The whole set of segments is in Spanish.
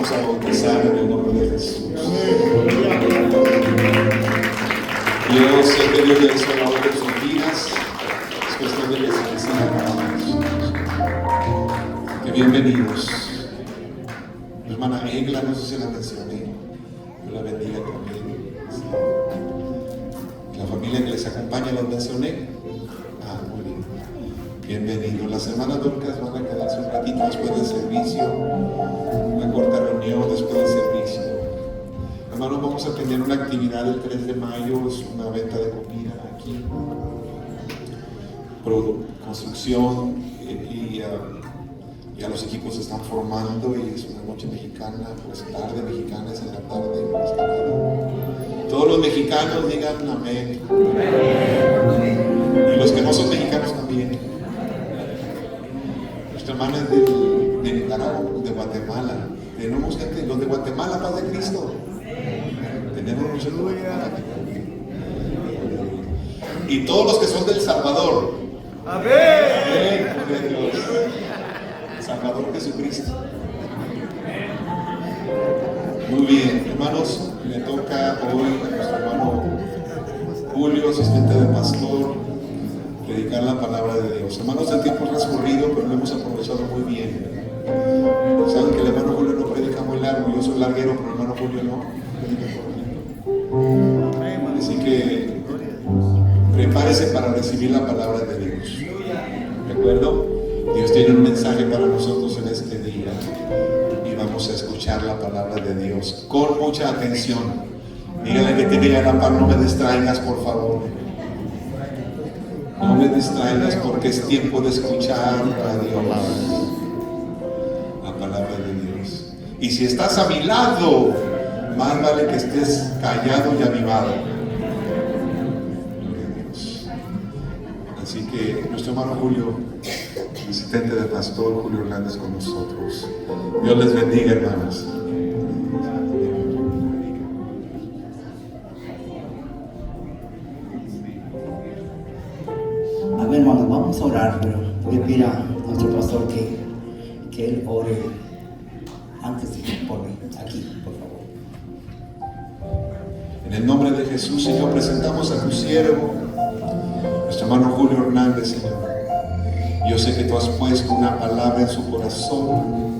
vamos a bautizar en el nombre de Jesús. Yo sé que Dios le hizo la obra en sus vidas. Es cuestión de que se reciba cada uno. Que bienvenidos. Mi hermana Egla, no sé si la mencioné. Yo la bendiga también. Sí. La familia que les acompaña, ¿los mencioné? Muy bien. Bienvenidos. Las hermanas Dorcas van a quedarse un ratito después del servicio. Una corta reunión después del servicio. Hermanos, vamos a tener una actividad el 3 de mayo, es una venta de comida aquí. Construcción y ya los equipos se están formando y es una noche mexicana, pues tarde mexicana, es en la tarde, más que nada. Todos los mexicanos digan amén. Y los que no son mexicanos también. Nuestra hermana es de Nicaragua, de Guatemala. Tenemos gente, los de Guatemala, paz de Cristo. Tenemos muchos de Guatemala. Y todos los que son del Salvador. Amén. Amén, Dios. Salvador Jesucristo. Muy bien, hermanos, le toca hoy a nuestro hermano Julio, asistente del pastor, predicar la palabra de Dios. Hermanos, el tiempo es transcurrido, pero lo hemos aprovechado muy bien. Saben que el hermano Julio no predica muy largo, yo soy larguero, pero el hermano Julio no predica cortito. Así que prepárese para recibir la palabra de Dios. ¿De acuerdo? Dios tiene un mensaje para nosotros en este día y vamos a escuchar la palabra de Dios con mucha atención. Dígale que tiene ya la par, no me distraigas, por favor. No me distraigas porque es tiempo de escuchar a Dios, la palabra de Dios. Y si estás a mi lado, más vale que estés callado y avivado. Así que nuestro hermano Julio, asistente del pastor Julio Hernández, con nosotros. Dios les bendiga, hermanos. Amén, hermanos, vamos a orar, pero voy a pedir a nuestro pastor que él ore antes de por mí, aquí, por favor. En el nombre de Jesús, Señor, presentamos a tu siervo, nuestro hermano Julio Hernández, Señor. Yo sé que tú has puesto una palabra en su corazón.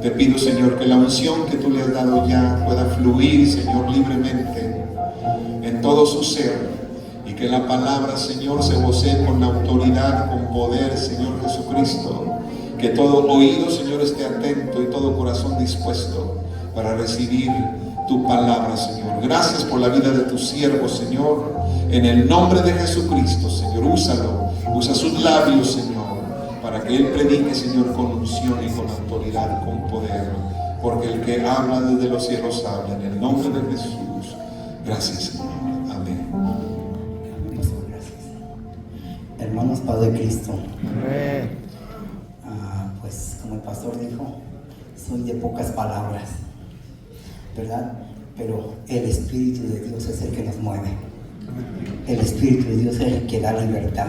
Te pido, Señor, que la unción que tú le has dado ya pueda fluir, Señor, libremente en todo su ser. Y que la palabra, Señor, se vocee con autoridad, con poder, Señor Jesucristo. Que todo oído, Señor, esté atento y todo corazón dispuesto para recibir tu palabra, Señor. Gracias por la vida de tu siervo, Señor. En el nombre de Jesucristo, Señor, úsalo. Usa sus labios, Señor, para que Él predique, Señor, con unción y con autoridad, con poder. Porque el que habla desde los cielos habla. En el nombre de Jesús. Gracias, Señor. Amén. Gracias. Hermanos, paz de Cristo. Pues como el pastor dijo, soy de pocas palabras, ¿verdad? Pero el Espíritu de Dios es el que nos mueve. El Espíritu de Dios es el que da libertad.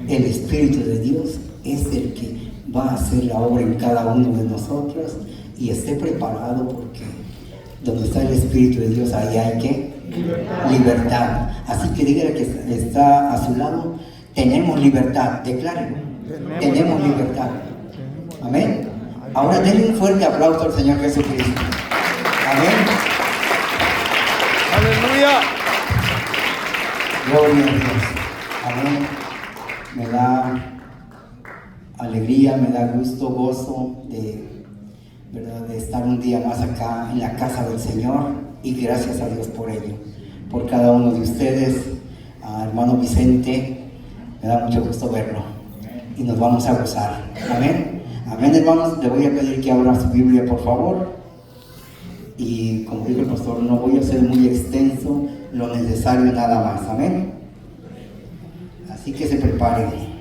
El Espíritu de Dios es el que va a hacer la obra en cada uno de nosotros, y esté preparado, porque donde está el Espíritu de Dios, ahí hay que libertad. Así que dígale que está a su lado: tenemos libertad. Declárelo: tenemos libertad. Amén. Ahora denle un fuerte aplauso al Señor Jesucristo. Amén. Aleluya. Gloria a Dios. Amén. Me da alegría, me da gusto, gozo ¿verdad?, de estar un día más acá en la casa del Señor, y gracias a Dios por ello, por cada uno de ustedes. Hermano Vicente, me da mucho gusto verlo y nos vamos a gozar. Amén. Amén, hermanos. Le voy a pedir que abra su Biblia, por favor, y como dijo el pastor, no voy a ser muy extenso, lo necesario nada más. Amén. Así que se preparen.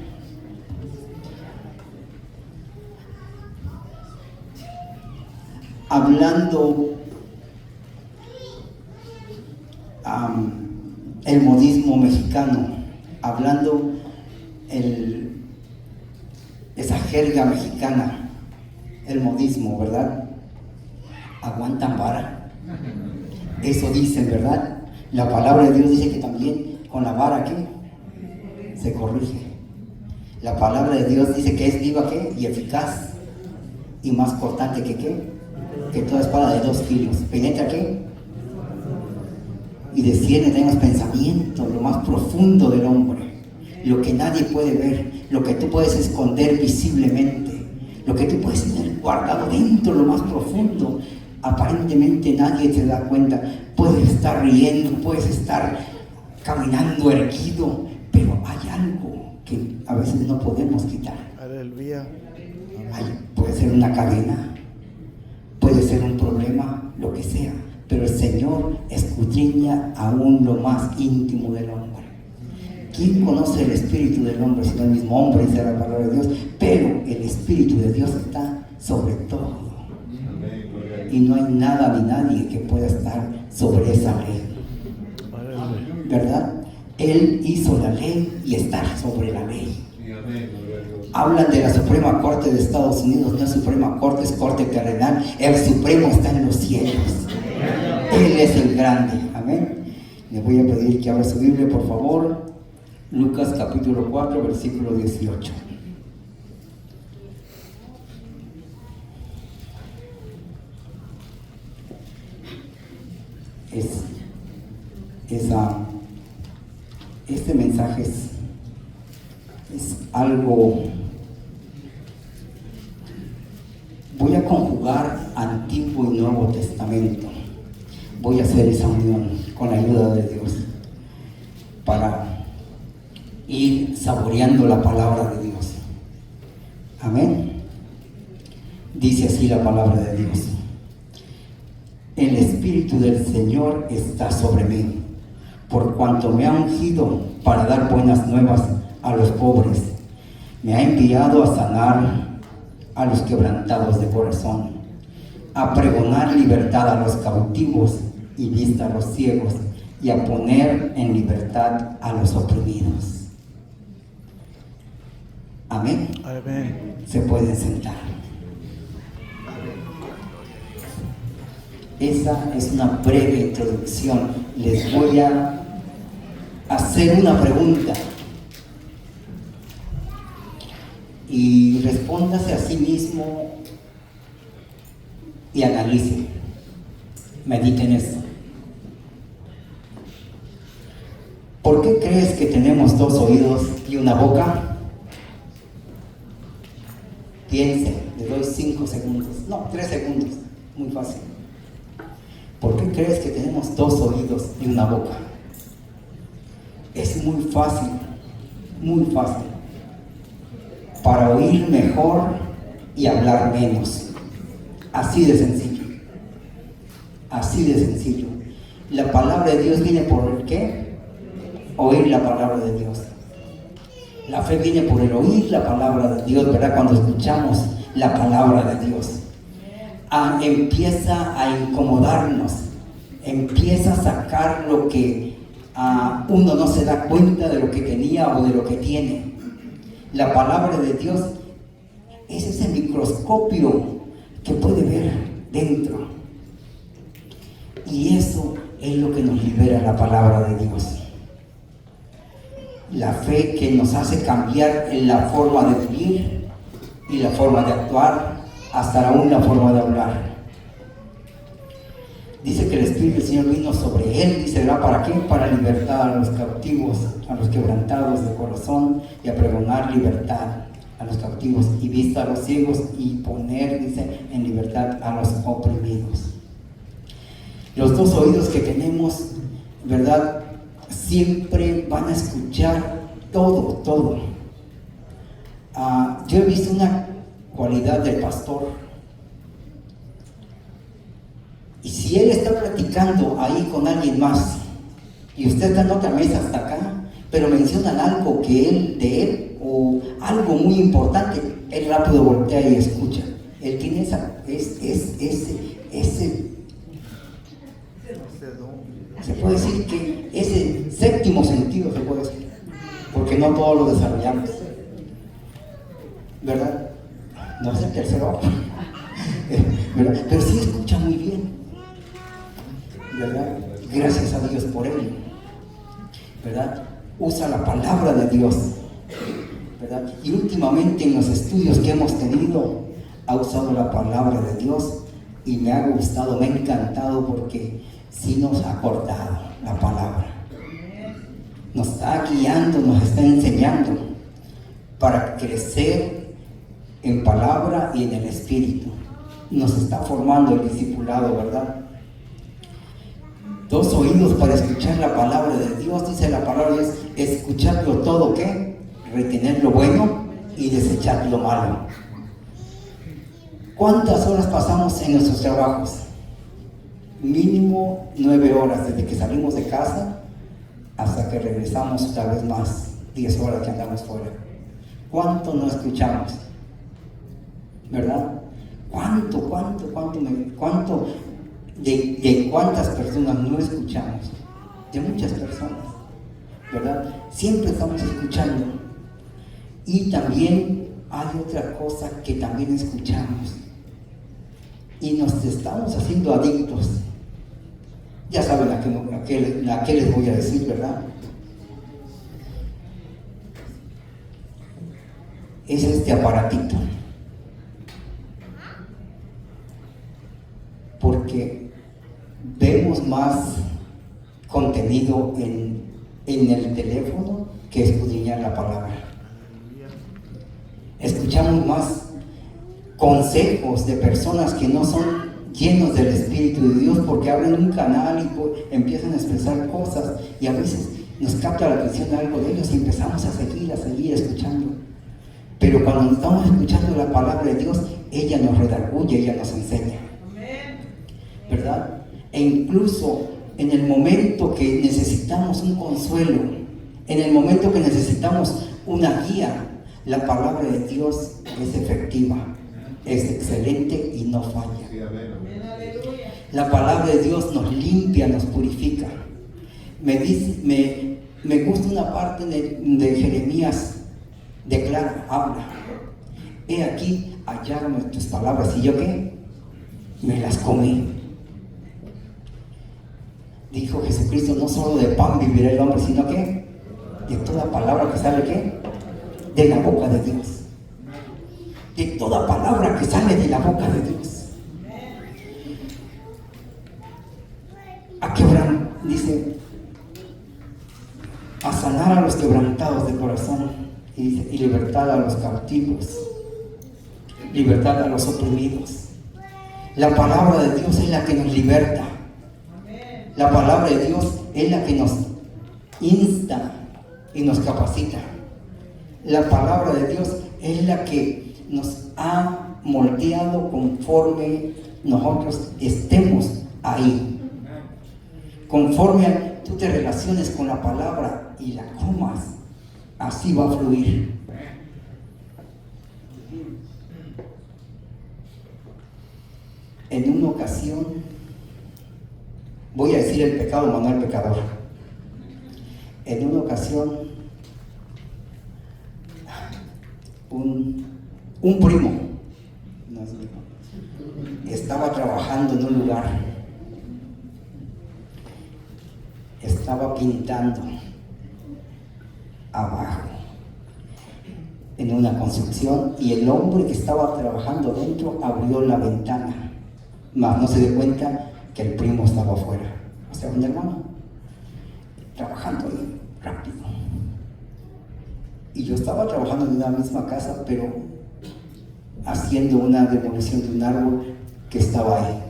Hablando el modismo mexicano, hablando esa jerga mexicana, el modismo, ¿verdad? aguantan vara. Eso dicen, ¿verdad? La palabra de Dios dice que también con la vara, ¿qué? Se corrige. La palabra de Dios dice que es viva, ¿qué? Y eficaz. Y más cortante que, ¿qué? Que toda espada de 2 filos. Penetra, ¿qué? Y desciende en los pensamientos, lo más profundo del hombre. Lo que nadie puede ver, lo que tú puedes esconder visiblemente, lo que tú puedes tener guardado dentro, lo más profundo. Aparentemente nadie te da cuenta. Puedes estar riendo, puedes estar caminando erguido, pero hay algo que a veces no podemos quitar. Aleluya. Puede ser una cadena, puede ser un problema, lo que sea, pero el Señor escudriña aún lo más íntimo del hombre. ¿Quién conoce el espíritu del hombre sino el mismo hombre? Dice la palabra de Dios. Pero el espíritu de Dios está sobre todo. Y no hay nada ni nadie que pueda estar sobre esa ley. ¿Verdad? Él hizo la ley y está sobre la ley. Hablan de la Suprema Corte de Estados Unidos. No es Suprema Corte, es Corte terrenal. El Supremo está en los cielos. Él es el grande. Amén. Le voy a pedir que abra su Biblia, por favor. Lucas capítulo 4, versículo 18. Este mensaje es algo. Voy a conjugar Antiguo y Nuevo Testamento. Voy a hacer esa unión con la ayuda de Dios para ir saboreando la palabra de Dios. Amén. Dice así la palabra de Dios: el Espíritu del Señor está sobre mí, por cuanto me ha ungido para dar buenas nuevas a los pobres. Me ha enviado a sanar a los quebrantados de corazón, a pregonar libertad a los cautivos y vista a los ciegos, y a poner en libertad a los oprimidos. Amén. Amén. Se pueden sentar. Esa es una breve introducción. Les voy a hacer una pregunta y respóndase a sí mismo y analice. Mediten esto. ¿Por qué crees que tenemos 2 oídos y una boca? Piense, le doy 5 segundos, no, 3 segundos, muy fácil. ¿Por qué crees que tenemos 2 oídos y una boca? Es muy fácil, para oír mejor y hablar menos. Así de sencillo, así de sencillo. La palabra de Dios viene por el ¿qué? Oír la palabra de Dios. La fe viene por el oír la palabra de Dios, ¿verdad? Cuando escuchamos la palabra de Dios, empieza a incomodarnos, empieza a sacar lo que uno no se da cuenta de lo que tenía o de lo que tiene. La palabra de Dios es ese microscopio que puede ver dentro. Y eso es lo que nos libera la palabra de Dios. La fe que nos hace cambiar en la forma de vivir y la forma de actuar, hasta aún la forma de hablar. Dice que el Espíritu del Señor vino sobre él, dice, ¿verdad? ¿Para qué? Para libertar a los cautivos, a los quebrantados de corazón, y a pregonar libertad a los cautivos, y vista a los ciegos, y poner, dice, en libertad a los oprimidos. Los 2 oídos que tenemos, ¿verdad?, siempre van a escuchar todo. Yo he visto una cualidad del pastor, y si él está platicando ahí con alguien más y usted está en otra mesa hasta acá, pero mencionan algo que de él o algo muy importante, él rápido voltea y escucha. Él tiene se puede decir que ese 7º sentido, se puede decir, porque no todos lo desarrollamos, ¿verdad? No es el tercero, ¿verdad? Pero sí escucha muy bien, ¿verdad? Gracias a Dios por ello, ¿verdad? Usa la palabra de Dios, ¿verdad? Y últimamente en los estudios que hemos tenido, ha usado la palabra de Dios y me ha gustado, me ha encantado porque sí nos ha acordado la palabra. Nos está guiando, nos está enseñando para crecer en palabra y en el espíritu. Nos está formando el discipulado, ¿verdad? 2 oídos para escuchar la palabra de Dios, dice la palabra, es escucharlo todo, ¿qué? Retener lo bueno y desechar lo malo. ¿Cuántas horas pasamos en nuestros trabajos? Mínimo 9 horas, desde que salimos de casa hasta que regresamos, tal vez más, 10 horas que andamos fuera. ¿Cuánto no escuchamos? ¿Verdad? ¿Cuánto de cuántas personas no escuchamos? De muchas personas, ¿verdad? Siempre estamos escuchando. Y también hay otra cosa que también escuchamos y nos estamos haciendo adictos. Ya saben a qué les voy a decir, ¿verdad? Es este aparatito. Porque vemos más contenido en el teléfono que escudriñar la palabra. Escuchamos más consejos de personas que no son llenos del Espíritu de Dios, porque abren un canal y empiezan a expresar cosas y a veces nos capta la atención algo de ellos y empezamos a seguir escuchando. Pero cuando estamos escuchando la palabra de Dios, ella nos redarguye, ella nos enseña, ¿verdad? E incluso en el momento que necesitamos un consuelo, en el momento que necesitamos una guía, la palabra de Dios es efectiva, es excelente y no falla. La palabra de Dios nos limpia, nos purifica. Me gusta una parte de Jeremías, declara, habla. He aquí, hallaron tus palabras, ¿y yo qué? Me las comí. Dijo Jesucristo, no solo de pan vivirá el hombre, sino que de toda palabra que sale, ¿qué? De la boca de Dios. De toda palabra que sale de la boca de Dios. A quebrar, dice, a sanar a los quebrantados de corazón, y dice, y libertad a los cautivos, libertad a los oprimidos. La palabra de Dios es la que nos liberta. La palabra de Dios es la que nos insta y nos capacita. La palabra de Dios es la que nos ha moldeado conforme nosotros estemos ahí. Conforme tú te relaciones con la palabra y la comas, así va a fluir. En una ocasión, voy a decir el pecado, no el pecador. En una ocasión, un primo estaba trabajando en un lugar, estaba pintando abajo en una construcción, y el hombre que estaba trabajando dentro abrió la ventana, mas no se dio cuenta que el primo estaba afuera, o sea, un hermano trabajando ahí rápido. Y yo estaba trabajando en una misma casa, pero haciendo una demolición de un árbol que estaba ahí.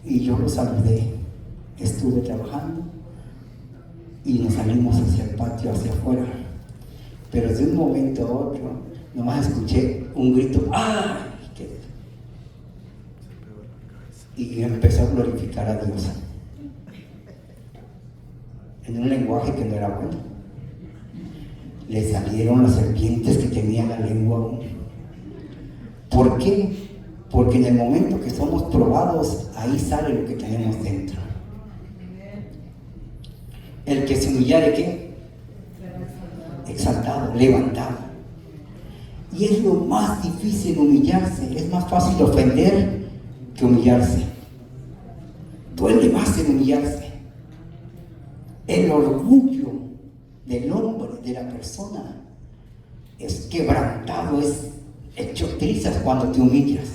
Y yo lo saludé, estuve trabajando y nos salimos hacia el patio, hacia afuera. Pero de un momento a otro, nomás escuché un grito, ¡ay! Y empezó a glorificar a Dios en un lenguaje que no era bueno. Le salieron las serpientes que tenían la lengua. ¿Por qué? Porque en el momento que somos probados, ahí sale lo que tenemos dentro. El que se humillare, ¿qué? Exaltado, levantado. Y es lo más difícil humillarse. Es más fácil ofender que humillarse. Duele más en humillarse. El orgullo del hombre, de la persona, es quebrantado, es hecho trizas cuando te humillas.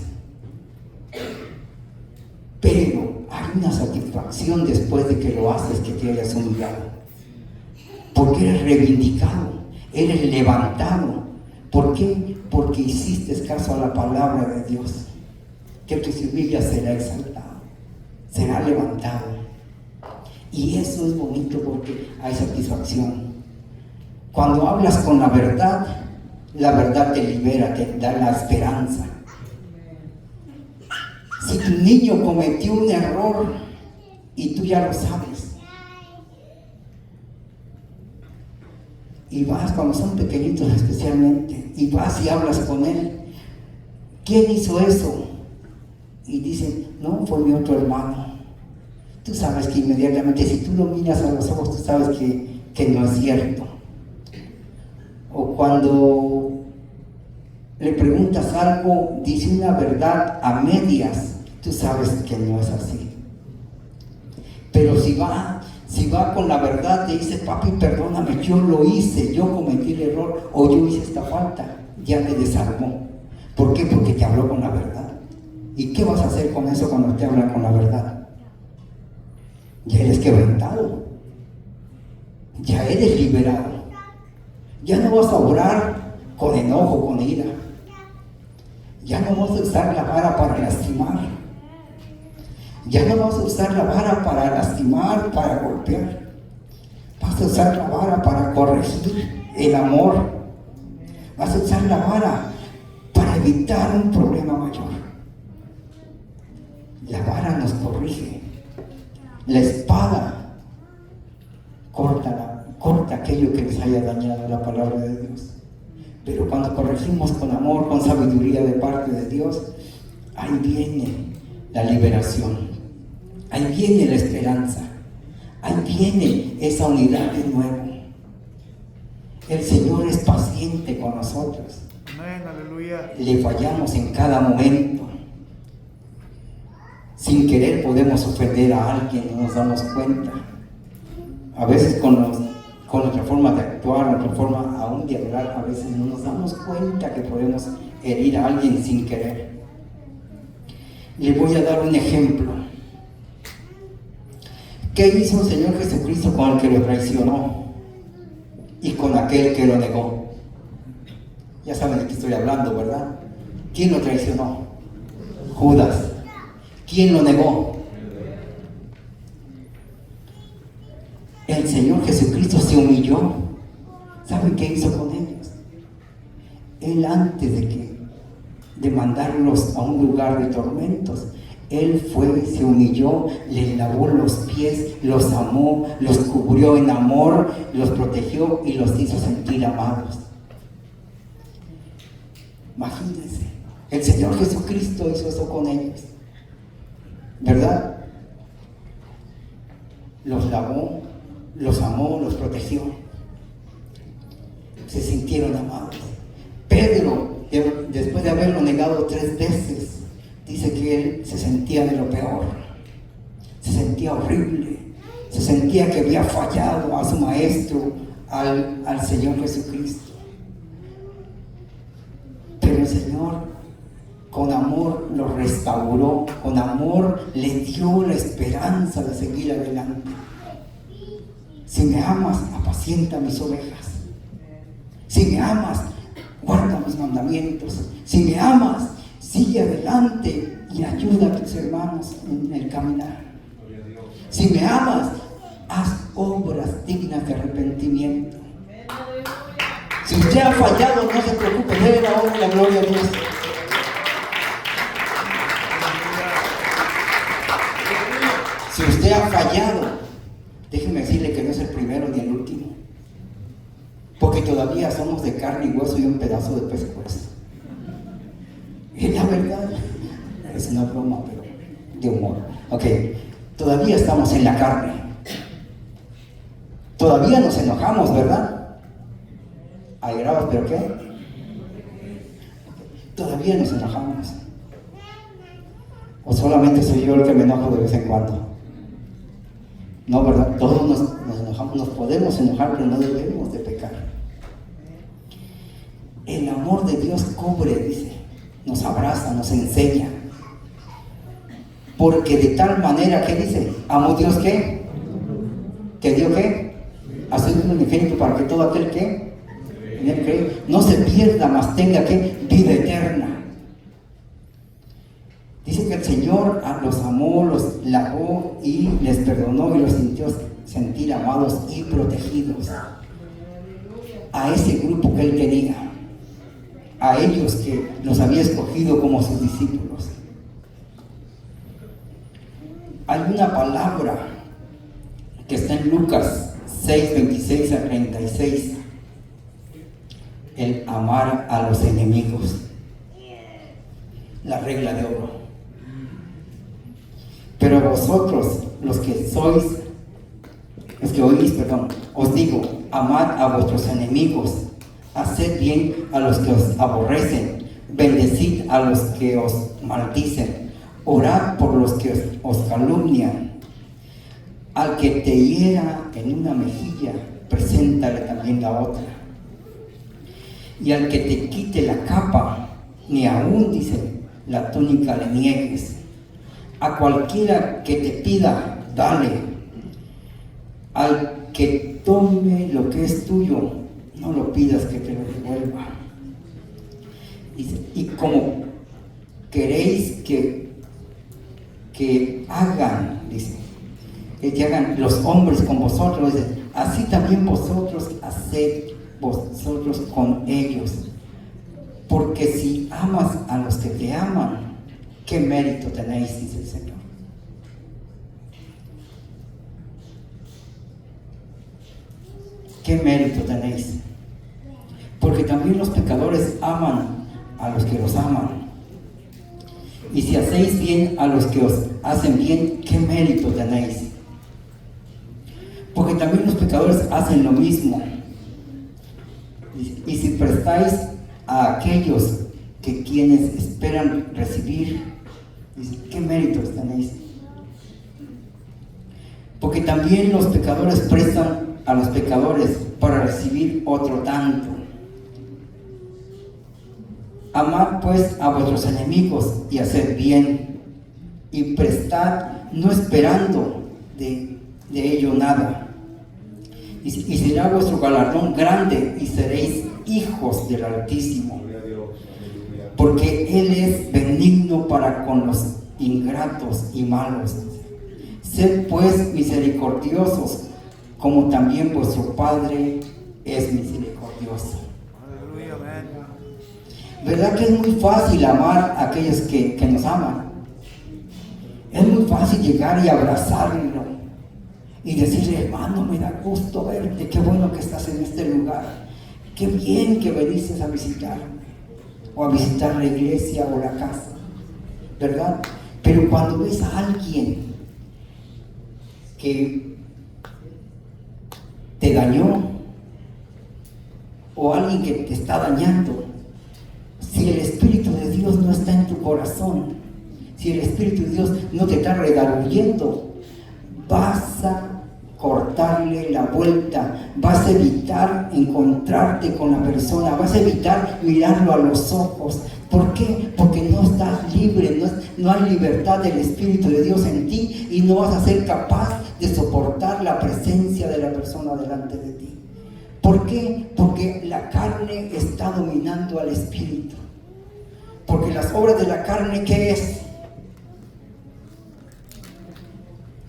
Pero hay una satisfacción después de que lo haces, que te hayas humillado. Porque eres reivindicado, eres levantado. ¿Por qué? Porque hiciste caso a la palabra de Dios. Que tu humillas será exaltado, será levantado. Y eso es bonito porque hay satisfacción. Cuando hablas con la verdad te libera, te da la esperanza. Si tu niño cometió un error y tú ya lo sabes, y vas, cuando son pequeñitos especialmente, y vas y hablas con él, ¿quién hizo eso? Y dicen, no, fue mi otro hermano. Tú sabes que inmediatamente, si tú lo miras a los ojos, tú sabes que no es cierto. O cuando le preguntas algo, dice una verdad a medias, tú sabes que no es así. Pero si va con la verdad, te dice, papi, perdóname, yo lo hice, yo cometí el error, o yo hice esta falta, ya me desarmó. ¿Por qué? Porque te habló con la verdad. ¿Y qué vas a hacer con eso cuando te hablan con la verdad? Ya eres quebrantado, ya eres liberado. Ya no vas a orar con enojo, con ira. Ya no vas a usar la vara para lastimar. Ya no vas a usar la vara para lastimar, para golpear. Vas a usar la vara para corregir el amor. Vas a usar la vara para evitar un problema mayor. La vara nos corrige. La espada corta aquello que les haya dañado la palabra de Dios. Pero cuando corregimos con amor, con sabiduría de parte de Dios, ahí viene la liberación, ahí viene la esperanza, ahí viene esa unidad de nuevo. El Señor es paciente con nosotros. Amén, aleluya. Le fallamos en cada momento. Sin querer podemos ofender a alguien, no nos damos cuenta. A veces con nuestra forma de actuar, nuestra forma aún de hablar, a veces no nos damos cuenta que podemos herir a alguien sin querer. Le voy a dar un ejemplo. ¿Qué hizo el Señor Jesucristo con el que lo traicionó y con aquel que lo negó? Ya saben de qué estoy hablando, ¿verdad? ¿Quién lo traicionó? Judas. ¿Quién lo negó? El Señor Jesucristo se humilló. ¿Saben qué hizo con ellos? Él, antes de mandarlos a un lugar de tormentos, Él fue, se humilló, les lavó los pies, los amó, los cubrió en amor, los protegió y los hizo sentir amados. Imagínense, el Señor Jesucristo hizo eso con ellos, ¿verdad? Los lavó, los amó, los protegió. Se sintieron amados. Pedro, después de haberlo negado 3 veces, dice que él se sentía de lo peor. Se sentía horrible. Se sentía que había fallado a su maestro, al Señor Jesucristo. Pero el Señor, con amor, lo restauró. Con amor, le dio la esperanza de seguir adelante. Si me amas, apacienta mis ovejas. Si me amas, guarda mis mandamientos. Si me amas, sigue adelante y ayuda a tus hermanos en el caminar. Si me amas, haz obras dignas de arrepentimiento. Si usted ha fallado, no se preocupe, déle la honra y la gloria a Dios. Si usted ha fallado, déjeme decirle que no es el primero ni el último, porque todavía somos de carne y hueso y un pedazo de pescuezo. Y la verdad, es una broma, pero de humor. Ok, todavía estamos en la carne. Todavía nos enojamos, ¿verdad? Airados, ¿pero qué? todavía nos enojamos. ¿O solamente soy yo el que me enojo de vez en cuando? No, ¿verdad? Todos nos enojamos, nos podemos enojar, pero no debemos de pecar. El amor de Dios cubre, dice, nos abraza, nos enseña. Porque de tal manera, ¿qué dice? ¿Amó Dios qué? ¿Que dio qué? A su Hijo unigénito para que todo aquel que en él cree no se pierda, mas tenga que vida eterna. Dice que el Señor los amó, los lavó y les perdonó y los sintió sentir amados y protegidos. A ese grupo que Él tenía, a ellos que los había escogido como sus discípulos. Hay una palabra que está en Lucas 6, 26 a 36. El amar a los enemigos. La regla de oro. Pero vosotros, los que oís, os digo, amad a vuestros enemigos, haced bien a los que os aborrecen, bendecid a los que os maldicen, orad por los que os calumnian. Al que te hiera en una mejilla, preséntale también la otra. Y al que te quite la capa, ni aún, dice, la túnica le niegues. A cualquiera que te pida, dale. Al que tome lo que es tuyo, no lo pidas que te lo devuelva. Dice, y como queréis que hagan, dice, que hagan los hombres con vosotros, dice, así también vosotros haced vosotros con ellos. Porque si amas a los que te aman, ¿qué mérito tenéis? Dice el Señor. ¿Qué mérito tenéis? Porque también los pecadores aman a los que los aman. Y si hacéis bien a los que os hacen bien, ¿qué mérito tenéis? Porque también los pecadores hacen lo mismo. Y si prestáis a aquellos que quienes esperan recibir, ¿qué méritos tenéis? Porque también los pecadores prestan a los pecadores para recibir otro tanto. Amad pues a vuestros enemigos y haced bien, y prestad no esperando de ello nada. Y será vuestro galardón grande y seréis hijos del Altísimo, porque Él es benigno para con los ingratos y malos. Sed pues misericordiosos, como también vuestro Padre es misericordioso. ¿Verdad que es muy fácil amar a aquellos que nos aman? Es muy fácil llegar y abrazarlo y decirle, hermano, me da gusto verte, qué bueno que estás en este lugar, qué bien que viniste a visitarme, o a visitar la iglesia o la casa, ¿verdad? Pero cuando ves a alguien que te dañó, o alguien que te está dañando, si el Espíritu de Dios no está en tu corazón, si el Espíritu de Dios no te está redarguyendo, vas a cortarle la vuelta, vas a evitar encontrarte con la persona, vas a evitar mirarlo a los ojos. ¿Por qué? Porque no estás libre, no hay libertad del Espíritu de Dios en ti y no vas a ser capaz de soportar la presencia de la persona delante de ti. ¿Por qué? Porque la carne está dominando al Espíritu. Porque las obras de la carne, ¿qué es?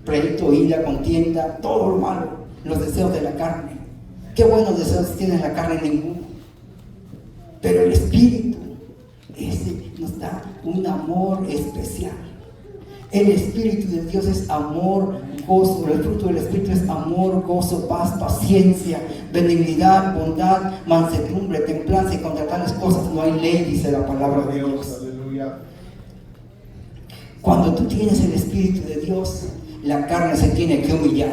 Pleito, ira, contienda, todo lo malo, los deseos de la carne. ¿Qué buenos deseos tiene la carne? Ninguno. Pero el Espíritu, ese nos da un amor especial. El Espíritu de Dios es amor, gozo. El fruto del Espíritu es amor, gozo, paz, paciencia, benignidad, bondad, mansedumbre, templanza, y contra tales cosas no hay ley, dice la palabra de Dios. Cuando tú tienes el Espíritu de Dios, la carne se tiene que humillar.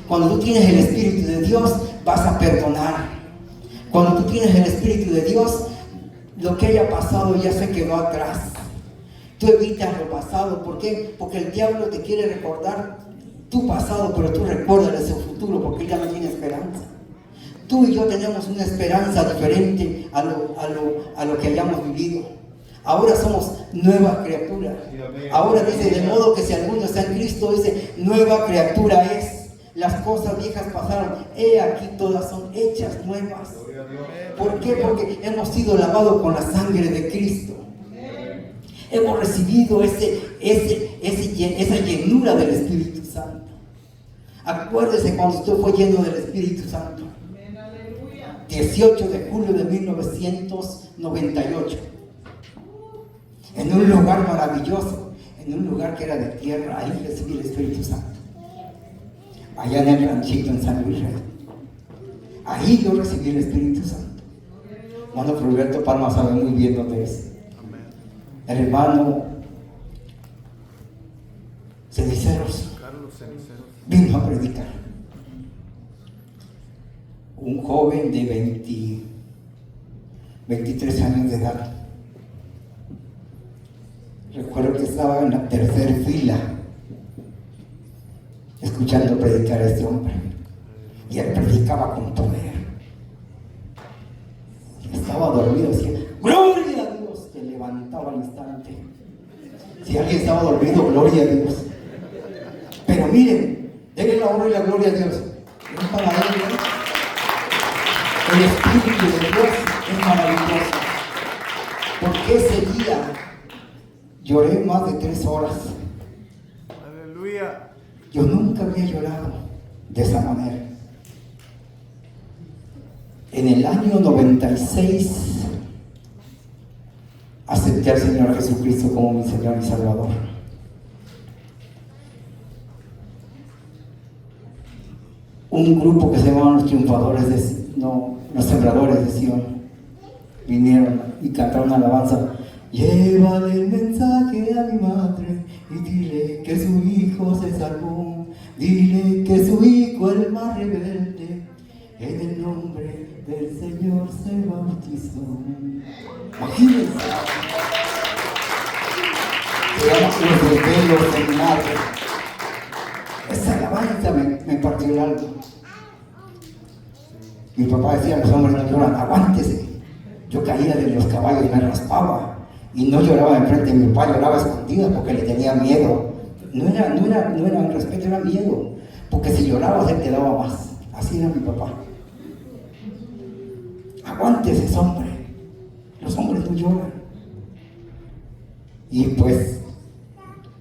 Cuando tú tienes el Espíritu de Dios, vas a perdonar. Cuando tú tienes el Espíritu de Dios, lo que haya pasado ya se quedó atrás. Tú evitas lo pasado. ¿Por qué? Porque el diablo te quiere recordar tu pasado, pero tú recuerdas ese futuro porque él ya no tiene esperanza. Tú y yo tenemos una esperanza diferente a lo que hayamos vivido. Ahora somos nueva criatura. Ahora dice, de modo que si alguno está en Cristo, dice, nueva criatura es. Las cosas viejas pasaron, he aquí todas son hechas nuevas. ¿Por qué? Porque hemos sido lavados con la sangre de Cristo. Hemos recibido esa llenura del Espíritu Santo. Acuérdese cuando usted fue lleno del Espíritu Santo. 18 de julio de 1998. En un lugar maravilloso, en un lugar que era de tierra, ahí recibí el Espíritu Santo. Allá en el ranchito en San Luis Rey. Ahí yo recibí el Espíritu Santo. Hermano Roberto Palma sabe muy bien dónde es. El hermano Ceniceros vino a predicar. Un joven de 23 años de edad. Recuerdo que estaba en la tercera fila escuchando predicar a este hombre. Y él predicaba con poder. Estaba dormido, decía, ¡gloria a Dios! Se levantaba al instante. Si alguien estaba dormido, gloria a Dios. Pero miren, denle la honra y la gloria a Dios. Es para él, ¿no? El Espíritu de Dios es maravilloso. Porque ese día lloré más de 3 horas. Aleluya. Yo nunca había llorado de esa manera. En el año 96 acepté al Señor Jesucristo como mi Señor y Salvador. Un grupo que se llamaban los triunfadores, los sembradores de Sion, vinieron y cantaron una alabanza. Llévale el mensaje a mi madre y dile que su hijo se salvó. Dile que su hijo, el más rebelde, en el nombre del Señor se bautizó. Imagínense. Los rebeldes de mi madre. Esa alabanza me partió el alma. Mi papá decía, los hombres no lloran, aguántese. Yo caía de los caballos y me raspaba. Y no lloraba enfrente de mi papá, lloraba a escondidas porque le tenía miedo. No era respeto, era miedo. Porque si llorabas, él te daba más. Así era mi papá. Aguántese, hombre. Los hombres no lloran. Y pues,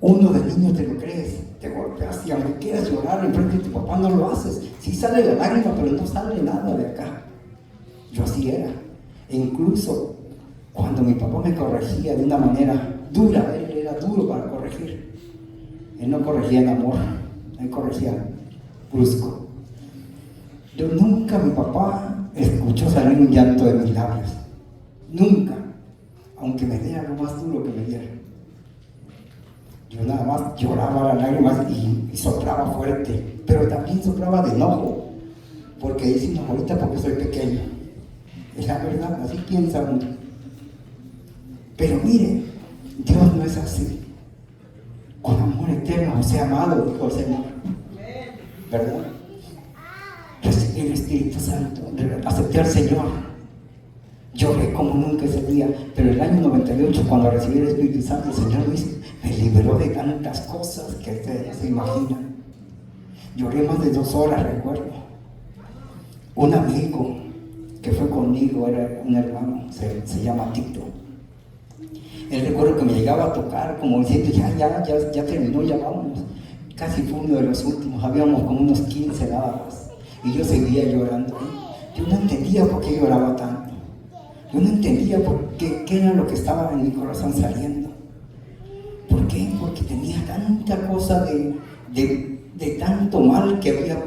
uno de niño te lo crees, te golpeas y aunque quieras llorar enfrente de tu papá, no lo haces. Sí sale la lágrima, pero no sale nada de acá. Yo así era. E incluso cuando mi papá me corregía de una manera dura, él era duro para corregir. Él no corregía en amor, él corregía brusco. Yo nunca, mi papá escuchó salir un llanto de mis labios. Nunca. Aunque me diera lo más duro que me diera. Yo nada más lloraba las lágrimas y soplaba fuerte. Pero también soplaba de enojo. Porque dice una ahorita porque soy pequeño. Es la verdad, así piensa uno. Pero mire, Dios no es así. Con amor eterno, o sea, amado, dijo el Señor. ¿Verdad? Recibí el Espíritu Santo, acepté al Señor. Lloré como nunca ese día, pero el año 98, cuando recibí el Espíritu Santo, el Señor me liberó de tantas cosas que ustedes se imaginan. Lloré más de 2 horas, recuerdo. Un amigo que fue conmigo, era un hermano, se llama Tito. Él recuerdo que me llegaba a tocar como diciendo, ya terminó, ya vámonos. Casi fue uno de los últimos, habíamos como unos 15 nada más. Y yo seguía llorando. Yo no entendía por qué lloraba tanto. Yo no entendía por qué era lo que estaba en mi corazón saliendo. ¿Por qué? Porque tenía tanta cosa de tanto mal que había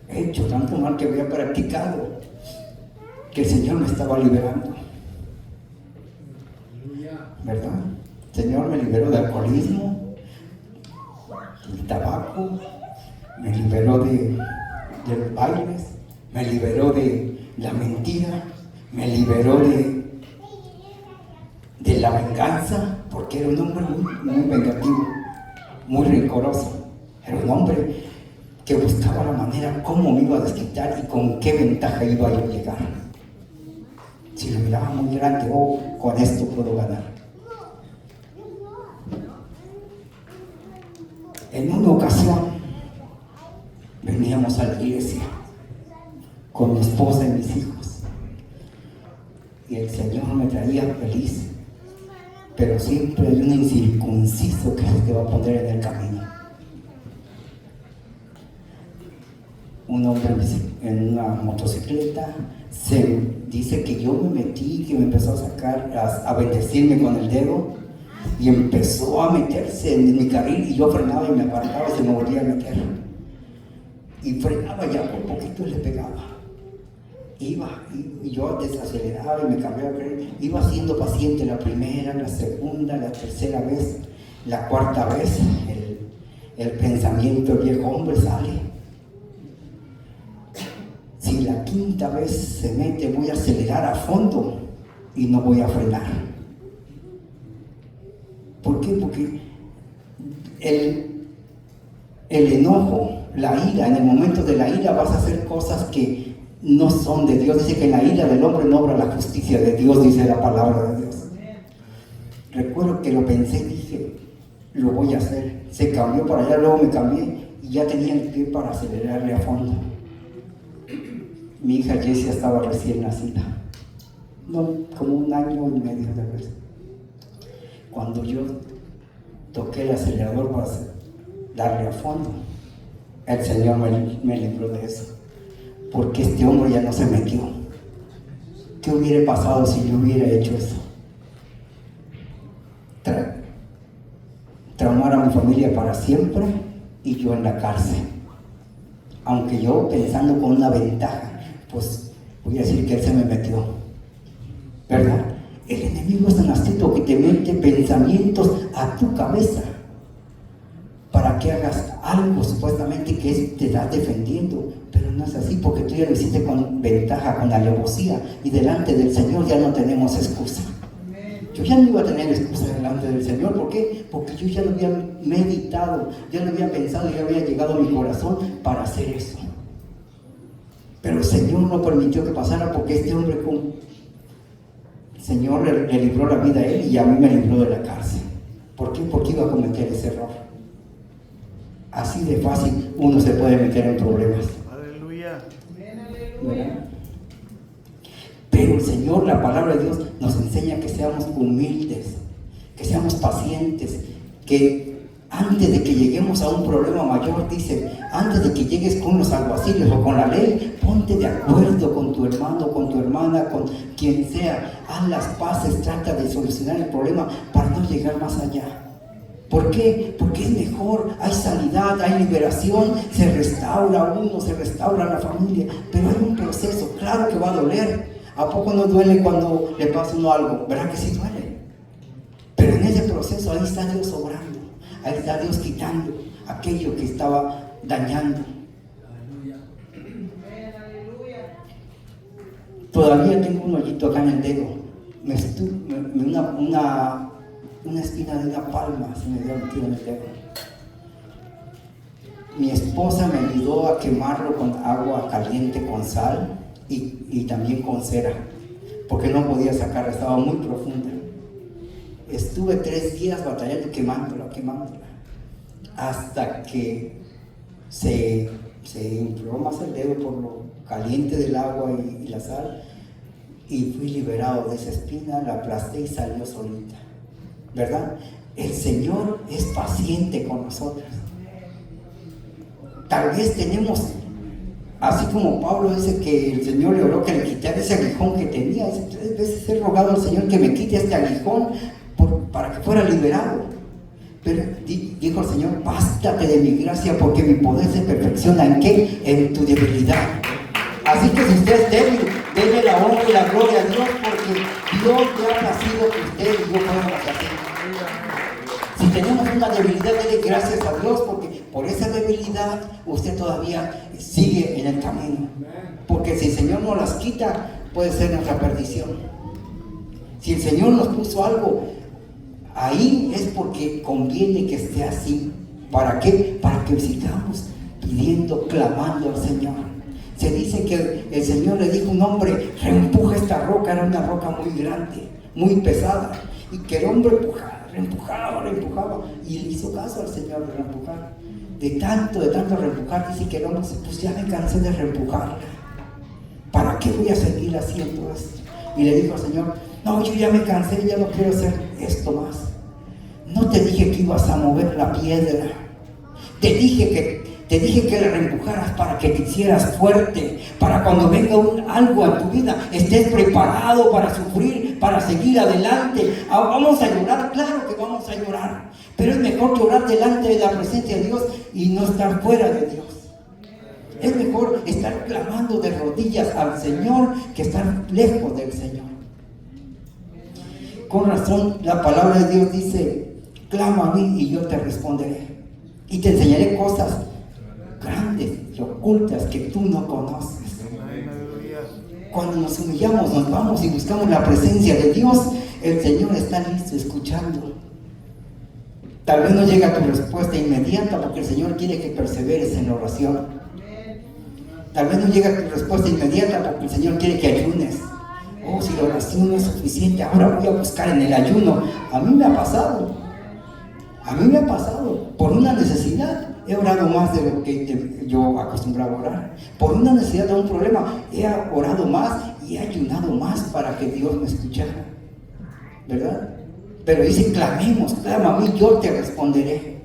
hecho, tanto mal que había practicado, que el Señor me estaba liberando. ¿Verdad? El Señor me liberó de alcoholismo, del tabaco, me liberó de los bailes, me liberó de la mentira, me liberó de la venganza, porque era un hombre muy vengativo, muy rencoroso. Era un hombre que buscaba la manera cómo me iba a desquitar y con qué ventaja iba yo a llegar. Si lo miraba muy grande, con esto puedo ganar. En una ocasión veníamos a la iglesia con mi esposa y mis hijos, y el Señor me traía feliz, pero siempre hay un incircunciso que se te va a poner en el camino. Un hombre en una motocicleta dice que yo me metí, que me empezó a sacar, a bendecirme con el dedo, y empezó a meterse en mi carril, y yo frenaba y me apartaba y se me volvía a meter, y frenaba ya por poquito y le pegaba. Iba y yo desaceleraba y me cambiaba el carril. Iba siendo paciente la primera, la segunda, la tercera vez, la cuarta vez el pensamiento del viejo hombre sale. Si la quinta vez se mete, voy a acelerar a fondo y no voy a frenar. ¿Por qué? Porque el enojo, la ira, en el momento de la ira vas a hacer cosas que no son de Dios. Dice que en la ira del hombre no obra la justicia de Dios, dice la palabra de Dios. Recuerdo que lo pensé y dije, lo voy a hacer. Se cambió para allá, luego me cambié y ya tenía el pie para acelerarle a fondo. Mi hija Jessia estaba recién nacida, no, como 1 año y medio de vez. Cuando yo toqué el acelerador para darle a fondo, el Señor me libró de eso, porque este hombre ya no se metió. ¿Qué hubiera pasado si yo hubiera hecho eso? Traumar a mi familia para siempre y yo en la cárcel. Aunque yo pensando con una ventaja, pues voy a decir que él se me metió, ¿verdad? El enemigo es tan astuto que te mete pensamientos a tu cabeza para que hagas algo supuestamente que te estás defendiendo, pero no es así, porque tú ya lo hiciste con ventaja, con alevosía, y delante del Señor ya no tenemos excusa. Yo ya no iba a tener excusa delante del Señor. ¿Por qué? Porque yo ya lo había meditado, ya lo había pensado, ya había llegado a mi corazón para hacer eso. Pero el Señor no permitió que pasara, porque este hombre, el Señor le libró la vida a él y a mí me libró de la cárcel. ¿Por qué? Porque iba a cometer ese error. Así de fácil uno se puede meter en problemas. Aleluya. ¿Verdad? Pero el Señor, la palabra de Dios, nos enseña que seamos humildes, que seamos pacientes, que antes de que lleguemos a un problema mayor, dice, antes de que llegues con los alguaciles o con la ley, ponte de acuerdo con tu hermano, con tu hermana, con quien sea, haz las paces, trata de solucionar el problema para no llegar más allá. ¿Por qué? Porque es mejor, hay sanidad, hay liberación, se restaura uno, se restaura la familia, pero hay un proceso, claro que va a doler. ¿A poco no duele cuando le pasa uno algo? ¿Verdad que sí duele? Pero en ese proceso ahí está Dios obrando, ahí está Dios quitando aquello que estaba dañando. Todavía tengo un hoyito acá en el dedo, una espina de una palma se me dio metido en el dedo. Mi esposa me ayudó a quemarlo con agua caliente con sal y también con cera, porque no podía sacarla, estaba muy profunda. Estuve 3 días batallando, quemándola, hasta que se infló más el dedo por lo caliente del agua y la sal, y fui liberado de esa espina, la aplasté y salió solita, ¿verdad? El Señor es paciente con nosotros. Tal vez tenemos, así como Pablo dice que el Señor le oró que le quitara ese aguijón que tenía, 3 veces he rogado al Señor que me quite este aguijón para que fuera liberado. Pero dijo el Señor, bástate de mi gracia, porque mi poder se perfecciona ¿en qué? En tu debilidad. Así que si usted es débil, denle la honra y la gloria a Dios, porque Dios le ha nacido que usted y yo podamos hacer. Si tenemos una debilidad, denle gracias a Dios, porque por esa debilidad usted todavía sigue en el camino. Porque si el Señor no las quita, puede ser nuestra perdición. Si el Señor nos puso algo ahí es porque conviene que esté así. ¿Para qué? Para que sigamos pidiendo, clamando al Señor. Se dice que el Señor le dijo a un hombre: reempuja esta roca. Era una roca muy grande, muy pesada, y que el hombre reempujaba, y le hizo caso al Señor de reempujar. De tanto reempujar, dice que el hombre se puso: ya me cansé de reempujarla, ¿para qué voy a seguir haciendo esto? Y le dijo al Señor: no, yo ya me cansé, ya no quiero hacer esto más. No te dije que ibas a mover la piedra, te dije que la reempujaras para que te hicieras fuerte, para cuando venga algo a tu vida estés preparado para sufrir, para seguir adelante. Vamos a llorar, claro que vamos a llorar, pero es mejor llorar delante de la presencia de Dios y no estar fuera de Dios. Es mejor estar clamando de rodillas al Señor que estar lejos del Señor. Con razón la palabra de Dios dice: clama a mí y yo te responderé, y te enseñaré cosas grandes y ocultas que tú no conoces. Cuando nos humillamos, nos vamos y buscamos la presencia de Dios, el Señor está listo escuchando. Tal vez no llega tu respuesta inmediata porque el Señor quiere que perseveres en la oración. Tal vez no llega tu respuesta inmediata porque el Señor quiere que ayunes. Oh, si la oración no es suficiente, ahora voy a buscar en el ayuno. A mí me ha pasado, por una necesidad. He orado más de lo que yo acostumbraba a orar. Por una necesidad de un problema, he orado más y he ayunado más para que Dios me escuchara, ¿verdad? Pero dice: clamemos, clama a mí, yo te responderé.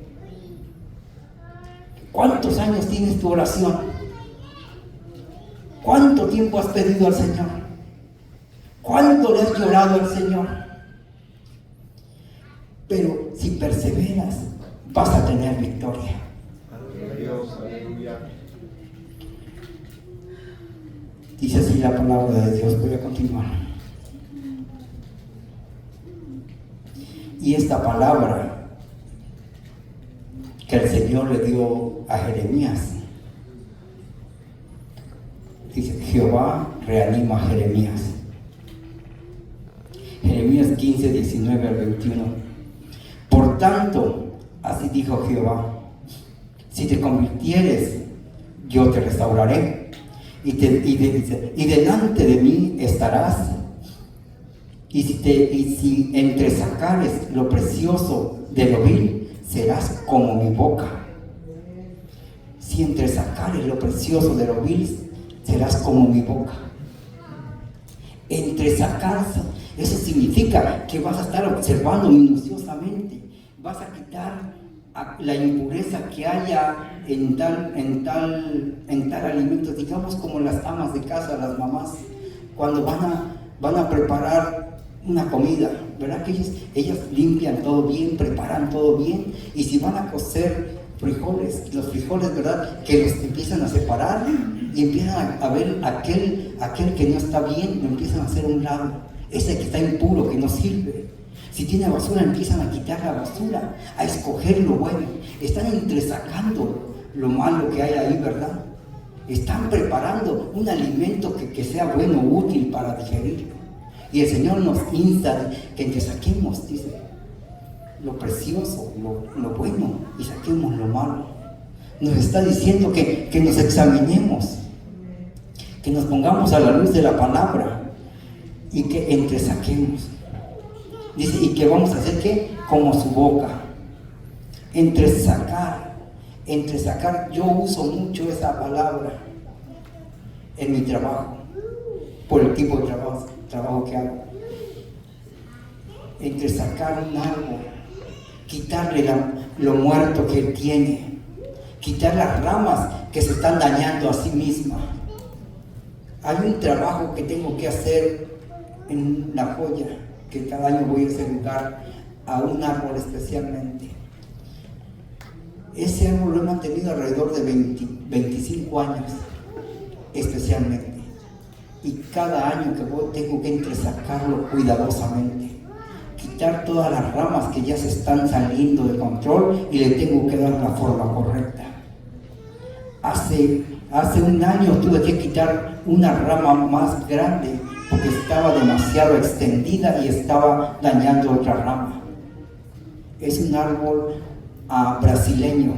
¿Cuántos años tienes tu oración? ¿Cuánto tiempo has pedido al Señor? ¿Cuánto le has llorado al Señor? Pero si perseveras, vas a tener victoria. Dice así la palabra de Dios. Voy a continuar. Y esta palabra que el Señor le dio a Jeremías, dice: Jehová reanima a Jeremías. Jeremías 15, 19 al 21. Por tanto, así dijo Jehová: si te convirtieres, yo te restauraré, y delante de mí estarás. Y si entresacares lo precioso de lo vil, serás como mi boca. Si entresacares lo precioso de lo vil, serás como mi boca. Entresacarse, eso significa que vas a estar observando minuciosamente, vas a quitar la impureza que haya en tal alimento, digamos como las amas de casa, las mamás, cuando van a preparar una comida, ¿verdad? Que ellas limpian todo bien, preparan todo bien, y si van a cocer frijoles, los frijoles, ¿verdad? Que los empiezan a separar y empiezan a ver aquel que no está bien, lo empiezan a hacer a un lado, ese que está impuro, que no sirve. Si tiene basura, empiezan a quitar la basura, a escoger lo bueno. Están entresacando lo malo que hay ahí, ¿verdad? Están preparando un alimento que sea bueno, útil para digerirlo. Y el Señor nos insta que entresaquemos, dice, lo precioso, lo bueno, y saquemos lo malo. Nos está diciendo que nos examinemos, que nos pongamos a la luz de la palabra y que entresaquemos. Dice, y que vamos a hacer ¿qué? Como su boca. Entresacar. Yo uso mucho esa palabra en mi trabajo, por el tipo de trabajo que hago. Entresacar un árbol, quitarle lo muerto que él tiene, quitar las ramas que se están dañando a sí mismas. Hay un trabajo que tengo que hacer en La Joya, que cada año voy a ese lugar, a un árbol especialmente. Ese árbol lo he mantenido alrededor de 25 años especialmente, y cada año que voy tengo que entresacarlo cuidadosamente, quitar todas las ramas que ya se están saliendo de control, y le tengo que dar la forma correcta. Hace un año tuve que quitar una rama más grande porque estaba demasiado extendida y estaba dañando otra rama. Es un árbol brasileño,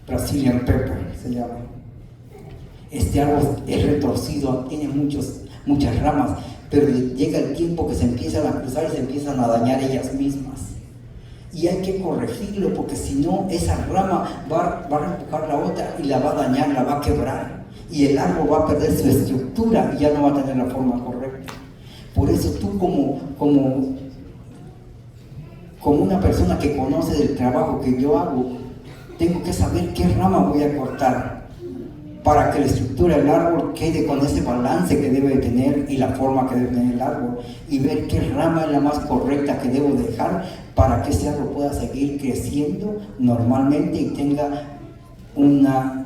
Brazilian Pepper se llama. Este árbol es retorcido, tiene muchas ramas, pero llega el tiempo que se empiezan a cruzar y se empiezan a dañar ellas mismas. Y hay que corregirlo, porque si no, esa rama va a empujar la otra y la va a dañar, la va a quebrar. Y el árbol va a perder su estructura y ya no va a tener la forma correcta. Por eso tú como una persona que conoce del trabajo que yo hago, tengo que saber qué rama voy a cortar para que la estructura del árbol quede con ese balance que debe tener y la forma que debe tener el árbol, y ver qué rama es la más correcta que debo dejar para que ese árbol pueda seguir creciendo normalmente y tenga una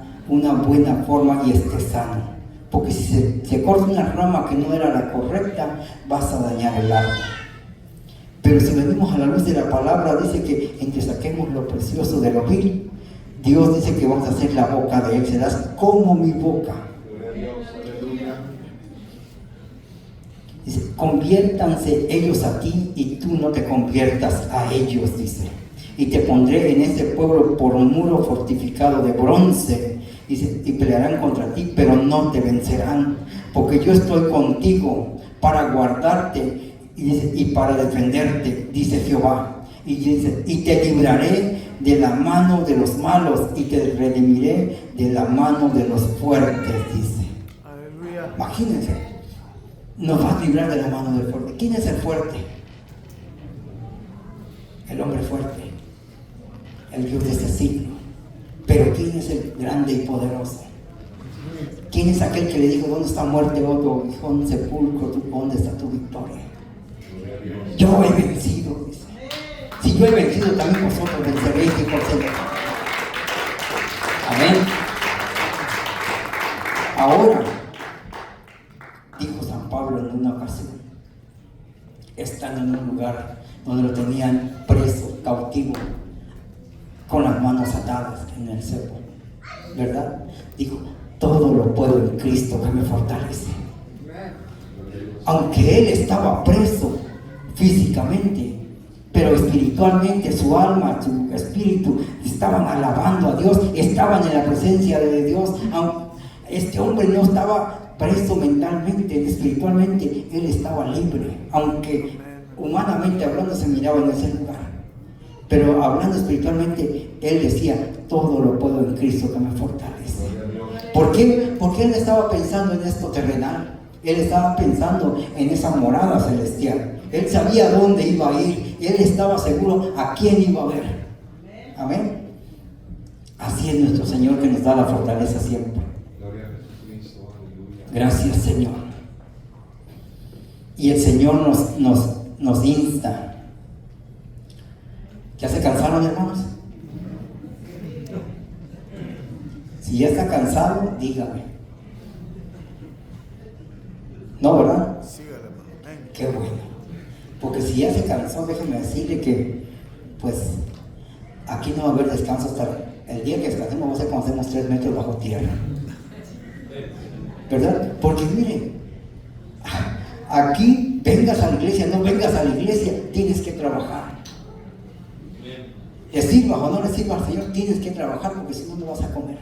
buena forma y esté sano. Porque si se corta una rama que no era la correcta, vas a dañar el árbol. Pero si venimos a la luz de la palabra, dice que entre saquemos lo precioso de lo vil, Dios dice que vamos a hacer la boca de él, serás como mi boca. Dice, conviértanse ellos a ti y tú no te conviertas a ellos, dice. Y te pondré en este pueblo por un muro fortificado de bronce, dice, y pelearán contra ti, pero no te vencerán, porque yo estoy contigo para guardarte y para defenderte, dice Jehová. Y dice, y te libraré de la mano de los malos y te redimiré de la mano de los fuertes, dice. Aleluya. Imagínense, nos va a librar de la mano del fuerte. ¿Quién es el fuerte? El hombre fuerte, el Dios de este siglo. Pero ¿quién es el grande y poderoso? ¿Quién es aquel que le dijo, ¿dónde está muerte, oh tu aguijón, sepulcro, dónde está tu victoria? Yo he vencido, dice. Si yo he vencido, también vosotros venceréis, dijo el Señor. Amén. Ahora, dijo San Pablo en una ocasión, estando en un lugar donde lo tenían preso, cautivo, con las manos atadas en el cepo, ¿verdad? Dijo, todo lo puedo en Cristo que me fortalece. Aunque él estaba preso físicamente, pero espiritualmente su alma, su espíritu estaban alabando a Dios, estaban en la presencia de Dios. Este hombre no estaba preso mentalmente, espiritualmente, él estaba libre, aunque humanamente hablando se miraba en ese lugar. Pero hablando espiritualmente, él decía, todo lo puedo en Cristo que me fortalece. ¿Por qué? Porque él no estaba pensando en esto terrenal, él estaba pensando en esa morada celestial. Él sabía dónde iba a ir, él estaba seguro a quién iba a ver. Amén. Así es nuestro Señor, que nos da la fortaleza siempre. Gracias, Señor. Y el Señor nos insta. ¿Ya se cansaron, hermanos? Si ya está cansado, dígame. No, ¿verdad? Qué bueno. Porque si ya se cansó, déjeme decirle que, pues, aquí no va a haber descanso hasta el día que descansemos. Va a ser cuando hacemos 3 metros bajo tierra, ¿verdad? Porque miren, aquí vengas a la iglesia, no vengas a la iglesia, tienes que trabajar. Le sirvas o no le sirvas al Señor, tienes que trabajar, porque si no, no vas a comer.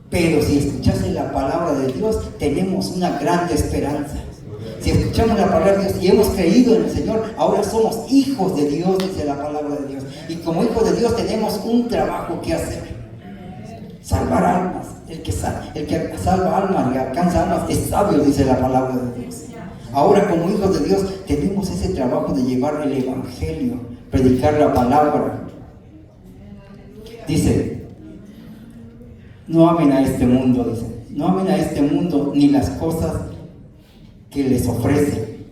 Pero si escuchaste la palabra de Dios, tenemos una gran esperanza. Si escuchamos la palabra de Dios y hemos creído en el Señor, ahora somos hijos de Dios, dice la palabra de Dios. Y como hijos de Dios tenemos un trabajo que hacer: salvar almas. El que salva almas y alcanza almas es sabio, dice la palabra de Dios. Ahora, como hijos de Dios, tenemos ese trabajo de llevar el evangelio, predicar la palabra. Dice, no amen a este mundo, dice. No amen a este mundo ni las cosas que les ofrece,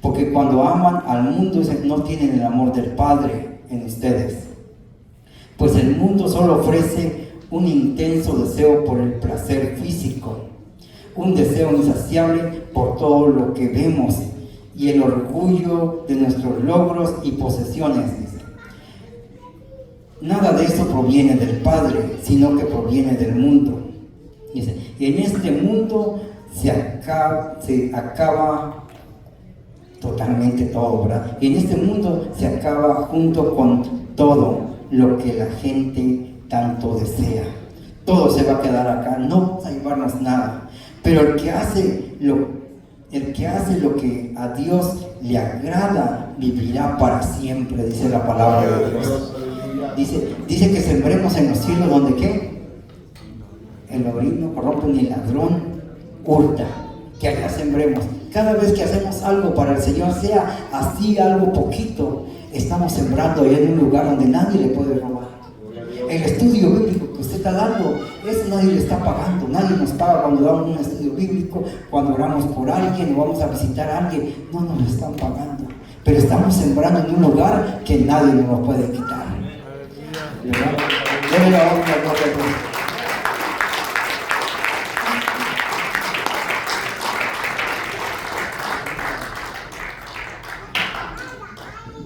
porque cuando aman al mundo no tienen el amor del Padre en ustedes, pues el mundo solo ofrece un intenso deseo por el placer físico, un deseo insaciable por todo lo que vemos y el orgullo de nuestros logros y posesiones, dice. Nada de eso proviene del Padre, sino que proviene del mundo, dice. Y en este mundo se acaba totalmente todo, ¿verdad? Y en este mundo se acaba junto con todo lo que la gente tanto desea. Todo se va a quedar acá, no va a llevarnos nada. Pero el que hace lo que a Dios le agrada, vivirá para siempre, dice la palabra de Dios. Dice que sembremos en los cielos donde ¿qué? El orín no corrompe ni el ladrón hurta. Que allá sembremos. Cada vez que hacemos algo para el Señor, sea así algo poquito, estamos sembrando allá en un lugar donde nadie le puede robar. El estudio bíblico que usted está dando, eso nadie le está pagando. Nadie nos paga cuando damos un estudio bíblico, cuando oramos por alguien o vamos a visitar a alguien. No nos lo están pagando. Pero estamos sembrando en un lugar que nadie nos lo puede quitar. ¿Verdad? Debe la honra a Dios.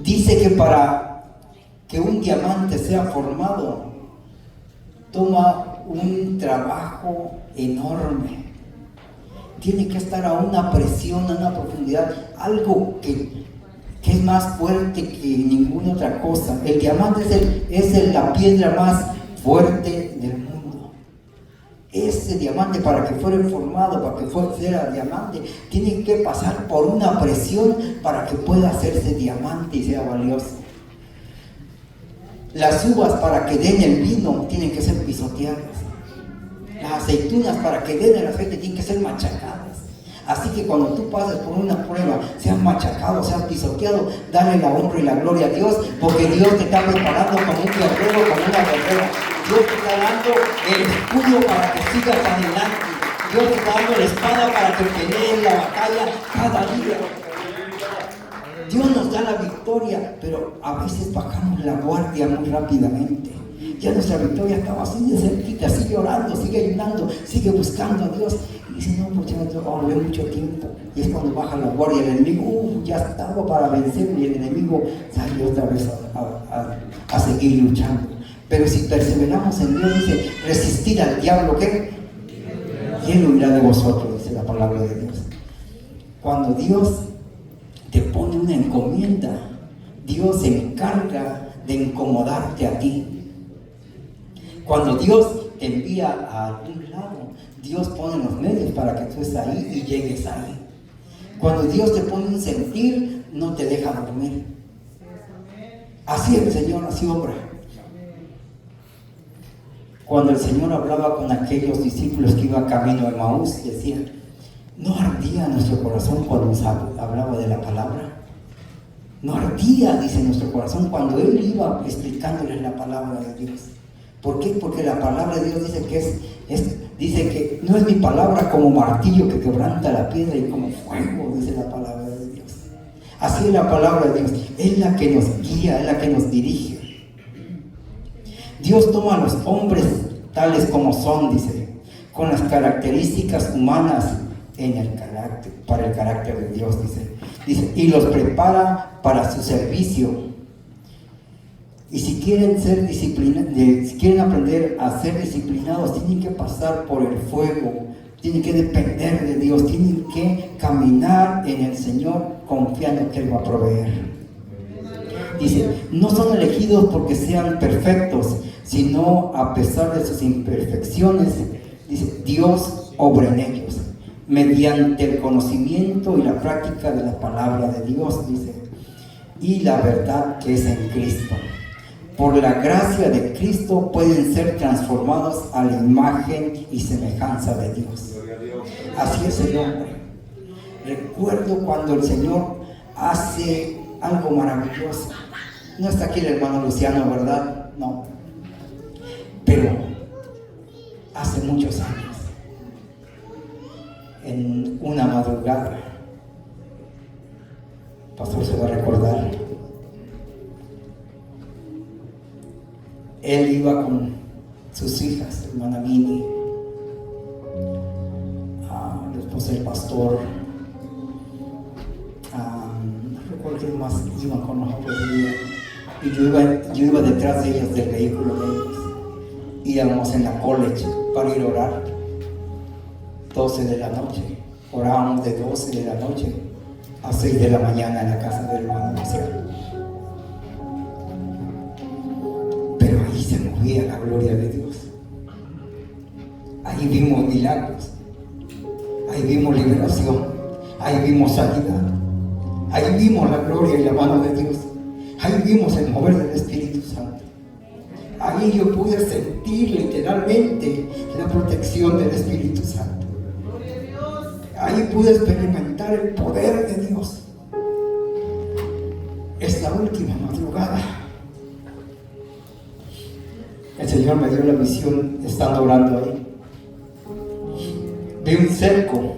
Dice que para que un diamante sea formado, toma un trabajo enorme. Tiene que estar a una presión, a una profundidad, algo que es más fuerte que ninguna otra cosa. El diamante es la piedra más fuerte del mundo. Ese diamante, para que fuera formado, para que fuera diamante, tiene que pasar por una presión para que pueda hacerse diamante y sea valioso. Las uvas, para que den el vino, tienen que ser pisoteadas. Las aceitunas, para que den el aceite, tienen que ser machacadas. Así que cuando tú pases por una prueba, seas machacado, seas pisoteado, dale la honra y la gloria a Dios, porque Dios te está preparando como un guerrero, como una guerrera. Dios te está dando el escudo para que sigas adelante. Dios te está dando la espada para que pelees la batalla cada día. Dios nos da la victoria, pero a veces bajamos la guardia muy rápidamente. Ya nuestra victoria estaba así de cerquita, sigue orando, sigue ayunando, sigue buscando a Dios. Y dice, no, pues ya no mucho tiempo. Y es cuando baja la guardia, el enemigo ya estaba para vencerme y el enemigo sale otra vez a seguir luchando. Pero si perseveramos en Dios, dice, resistir al diablo, ¿qué? Y él huirá de vosotros, dice la palabra de Dios. Cuando Dios te pone una encomienda, Dios se encarga de incomodarte a ti. Cuando Dios te envía a algún lado, Dios pone los medios para que tú estés ahí y llegues ahí. Cuando Dios te pone un sentir, no te deja dormir. Así el Señor, así obra. Cuando el Señor hablaba con aquellos discípulos que iban camino a Emaús, decía, ¿no ardía nuestro corazón cuando nos hablaba de la palabra? No ardía, dice, nuestro corazón cuando Él iba explicándoles la palabra de Dios. ¿Por qué? Porque la palabra de Dios dice que dice que no es mi palabra como martillo que quebranta la piedra y como fuego, dice la palabra de Dios. Así es la palabra de Dios, es la que nos guía, es la que nos dirige. Dios toma a los hombres tales como son, dice, con las características humanas para el carácter de Dios, dice, y los prepara para su servicio. Y si quieren si quieren aprender a ser disciplinados, tienen que pasar por el fuego, tienen que depender de Dios, tienen que caminar en el Señor confiando que Él va a proveer. Dice, no son elegidos porque sean perfectos, sino a pesar de sus imperfecciones, dice, Dios obra en ellos, mediante el conocimiento y la práctica de la palabra de Dios, dice, y la verdad que es en Cristo. Por la gracia de Cristo pueden ser transformados a la imagen y semejanza de Dios. Así es el hombre. Recuerdo cuando el Señor hace algo maravilloso. No está aquí el hermano Luciano, ¿verdad? No. Pero hace muchos años, en una madrugada, el pastor se va a recordar, él iba con sus hijas, hermana Mini, la esposa del pastor, no recuerdo quién más iban con nosotros, y yo iba detrás de ellos, del vehículo de ellos. Íbamos en la college para ir a orar, 12 de la noche, orábamos de 12 de la noche a 6 de la mañana en la casa del hermano Marcial. Pero ahí se movía la gloria de Dios. Ahí vimos milagros, ahí vimos liberación, ahí vimos sanidad, ahí vimos la gloria y la mano de Dios, ahí vimos el mover del Espíritu Santo. Ahí yo pude sentir literalmente la protección del Espíritu Santo. Ahí pude experimentar el poder de Dios. Esta última madrugada, el Señor me dio la visión estando orando ahí. Vi un cerco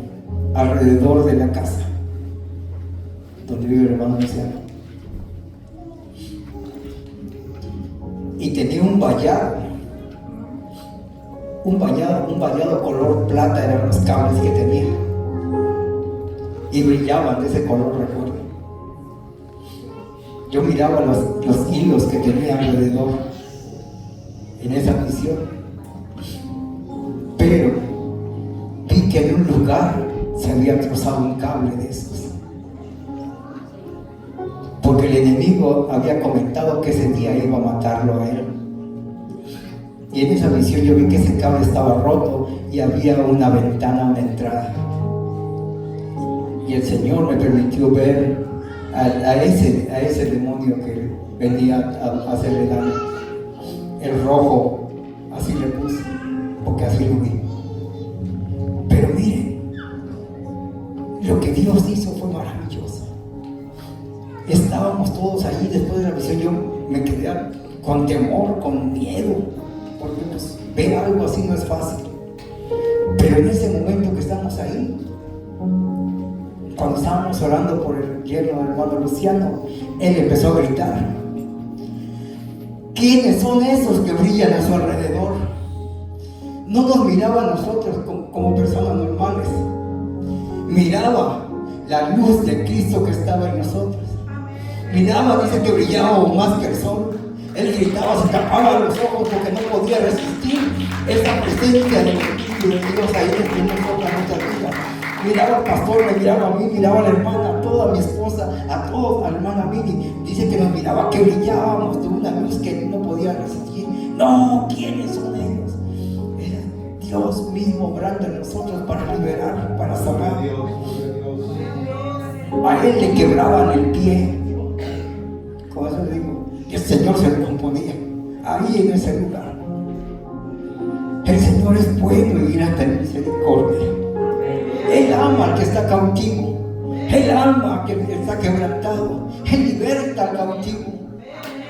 alrededor de la casa donde vive el hermano Luciano. Y tenía un vallado color plata, eran los cables que tenía. Y brillaban de ese color, recuerdo. Yo miraba los hilos que tenía alrededor en esa visión. Pero vi que en un lugar se había trozado un cable de esos. Porque el enemigo había comentado que ese día iba a matarlo a él. Y en esa visión yo vi que ese cable estaba roto y había una ventana, una entrada. Y el Señor me permitió ver a ese demonio que venía a hacerle daño. El rojo, así le puse, porque así lo vi. Pero miren, lo que Dios hizo fue maravilloso. Estábamos todos allí después de la visión. Yo me quedé con temor, con miedo, porque pues, ver algo así no es fácil. Pero en ese momento que estamos ahí, cuando estábamos orando por el yerno del hermano Luciano, él empezó a gritar: ¿quiénes son esos que brillan a su alrededor? No nos miraba a nosotros como personas normales, miraba la luz de Cristo que estaba en nosotros. Miraba, dice que brillábamos más que el sol. Él gritaba, se tapaba los ojos porque no podía resistir esa presencia del Espíritu de Dios ahí entre nosotros, nuestras vidas. Miraba al pastor, me miraba a mí, miraba a la hermana, a toda mi esposa, a todos, a la hermana Mini. Dice que nos miraba, que brillábamos de una luz que no podía resistir. No, ¿quiénes son ellos? Era Dios mismo obrando en nosotros para liberar, para sanar. A él le quebraban el pie. Con eso le digo, y el Señor se lo componía ahí en ese lugar. El Señor es bueno y grande en misericordia. Él ama al que está cautivo. Él ama al que está quebrantado. Él liberta al cautivo.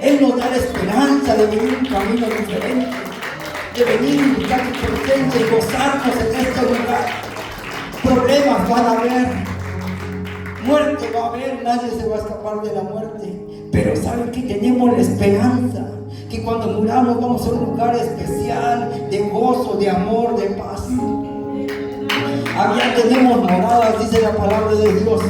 Él nos da la esperanza de vivir un camino diferente, de venir y buscar su presencia y gozarnos en este lugar. Problemas van a haber, muerte va a haber, nadie se va a escapar de la muerte. Pero saben que tenemos la esperanza que cuando muramos vamos a un lugar especial de gozo, de amor, de paz. Allá tenemos moradas, dice la palabra de Dios.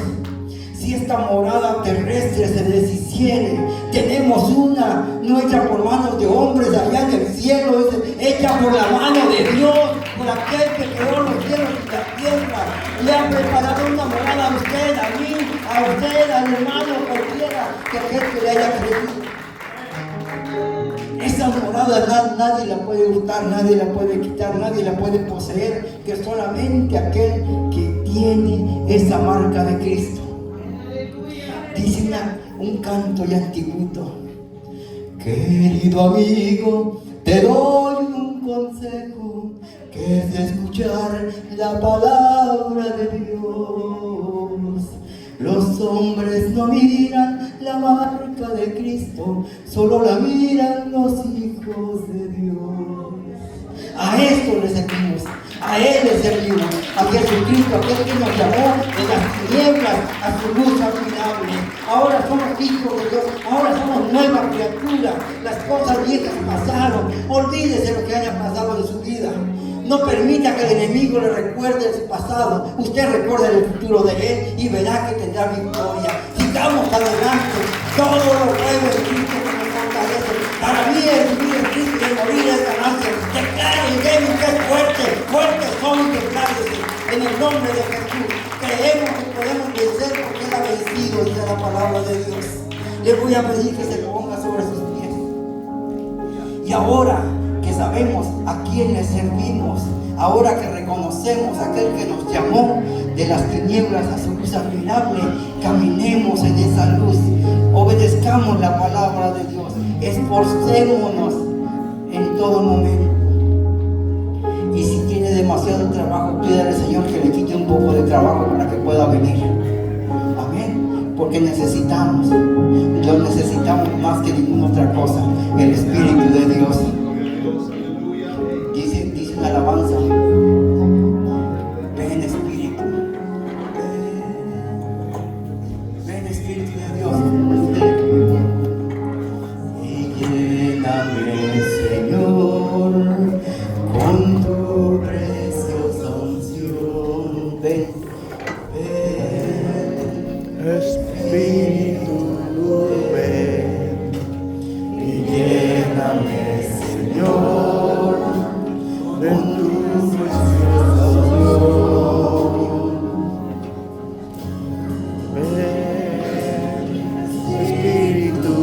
Si esta morada terrestre se deshiciere, tenemos una no hecha por manos de hombres allá en el cielo, dice, hecha por la mano de Dios, por aquel que creó los cielos y la tierra. Le ha preparado una morada a usted, a mí, a usted, al hermano, cualquiera que aquel que le haya creído. Esa morada nadie la puede hurtar, nadie la puede quitar, nadie la puede poseer, que solamente aquel que tiene esa marca de Cristo. Dice un canto ya antiguo: querido amigo, te doy un consejo, que es escuchar la palabra de Dios. Los hombres no miran la marca de Cristo, solo la miran los hijos de Dios. A esto le servimos, a Él le servimos, a Jesucristo, aquel que nos llamó de las tinieblas a su luz admirable. Ahora somos hijos de Dios, ahora somos nueva criatura. Las cosas viejas pasaron, olvídese lo que haya pasado en su vida. No permita que el enemigo le recuerde su pasado. Usted recuerde el futuro de él y verá que tendrá victoria. Sigamos adelante. Todo lo puedo en Cristo que me fortalece. Para mí es vivir en Cristo y el morir es ganancia. Declare y débil que es fuerte. Fuertes son y declárese. En el nombre de Jesús. Creemos que podemos vencer porque Él ha vencido. Le voy a pedir que se ponga sobre sus pies. Y ahora que sabemos a quién le servimos, ahora que reconocemos a aquel que nos llamó de las tinieblas a su luz admirable, caminemos en esa luz, obedezcamos la palabra de Dios, esforcémonos en todo momento. Y si tiene demasiado trabajo, pídale al Señor que le quite un poco de trabajo para que pueda venir. Amén. Porque necesitamos, lo necesitamos más que ninguna otra cosa, el Espíritu de Dios. Dice una alabanza: ven Espíritu, ven Espíritu de Dios, y lléname, Señor, con tu preciosa unción. Ven, Espíritu, ven y lléname, Señor, de tu preciosa unción. Ven, Espíritu,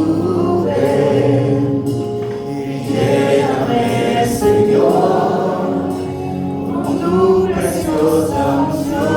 ven y lléname, Señor, con tu preciosa unción.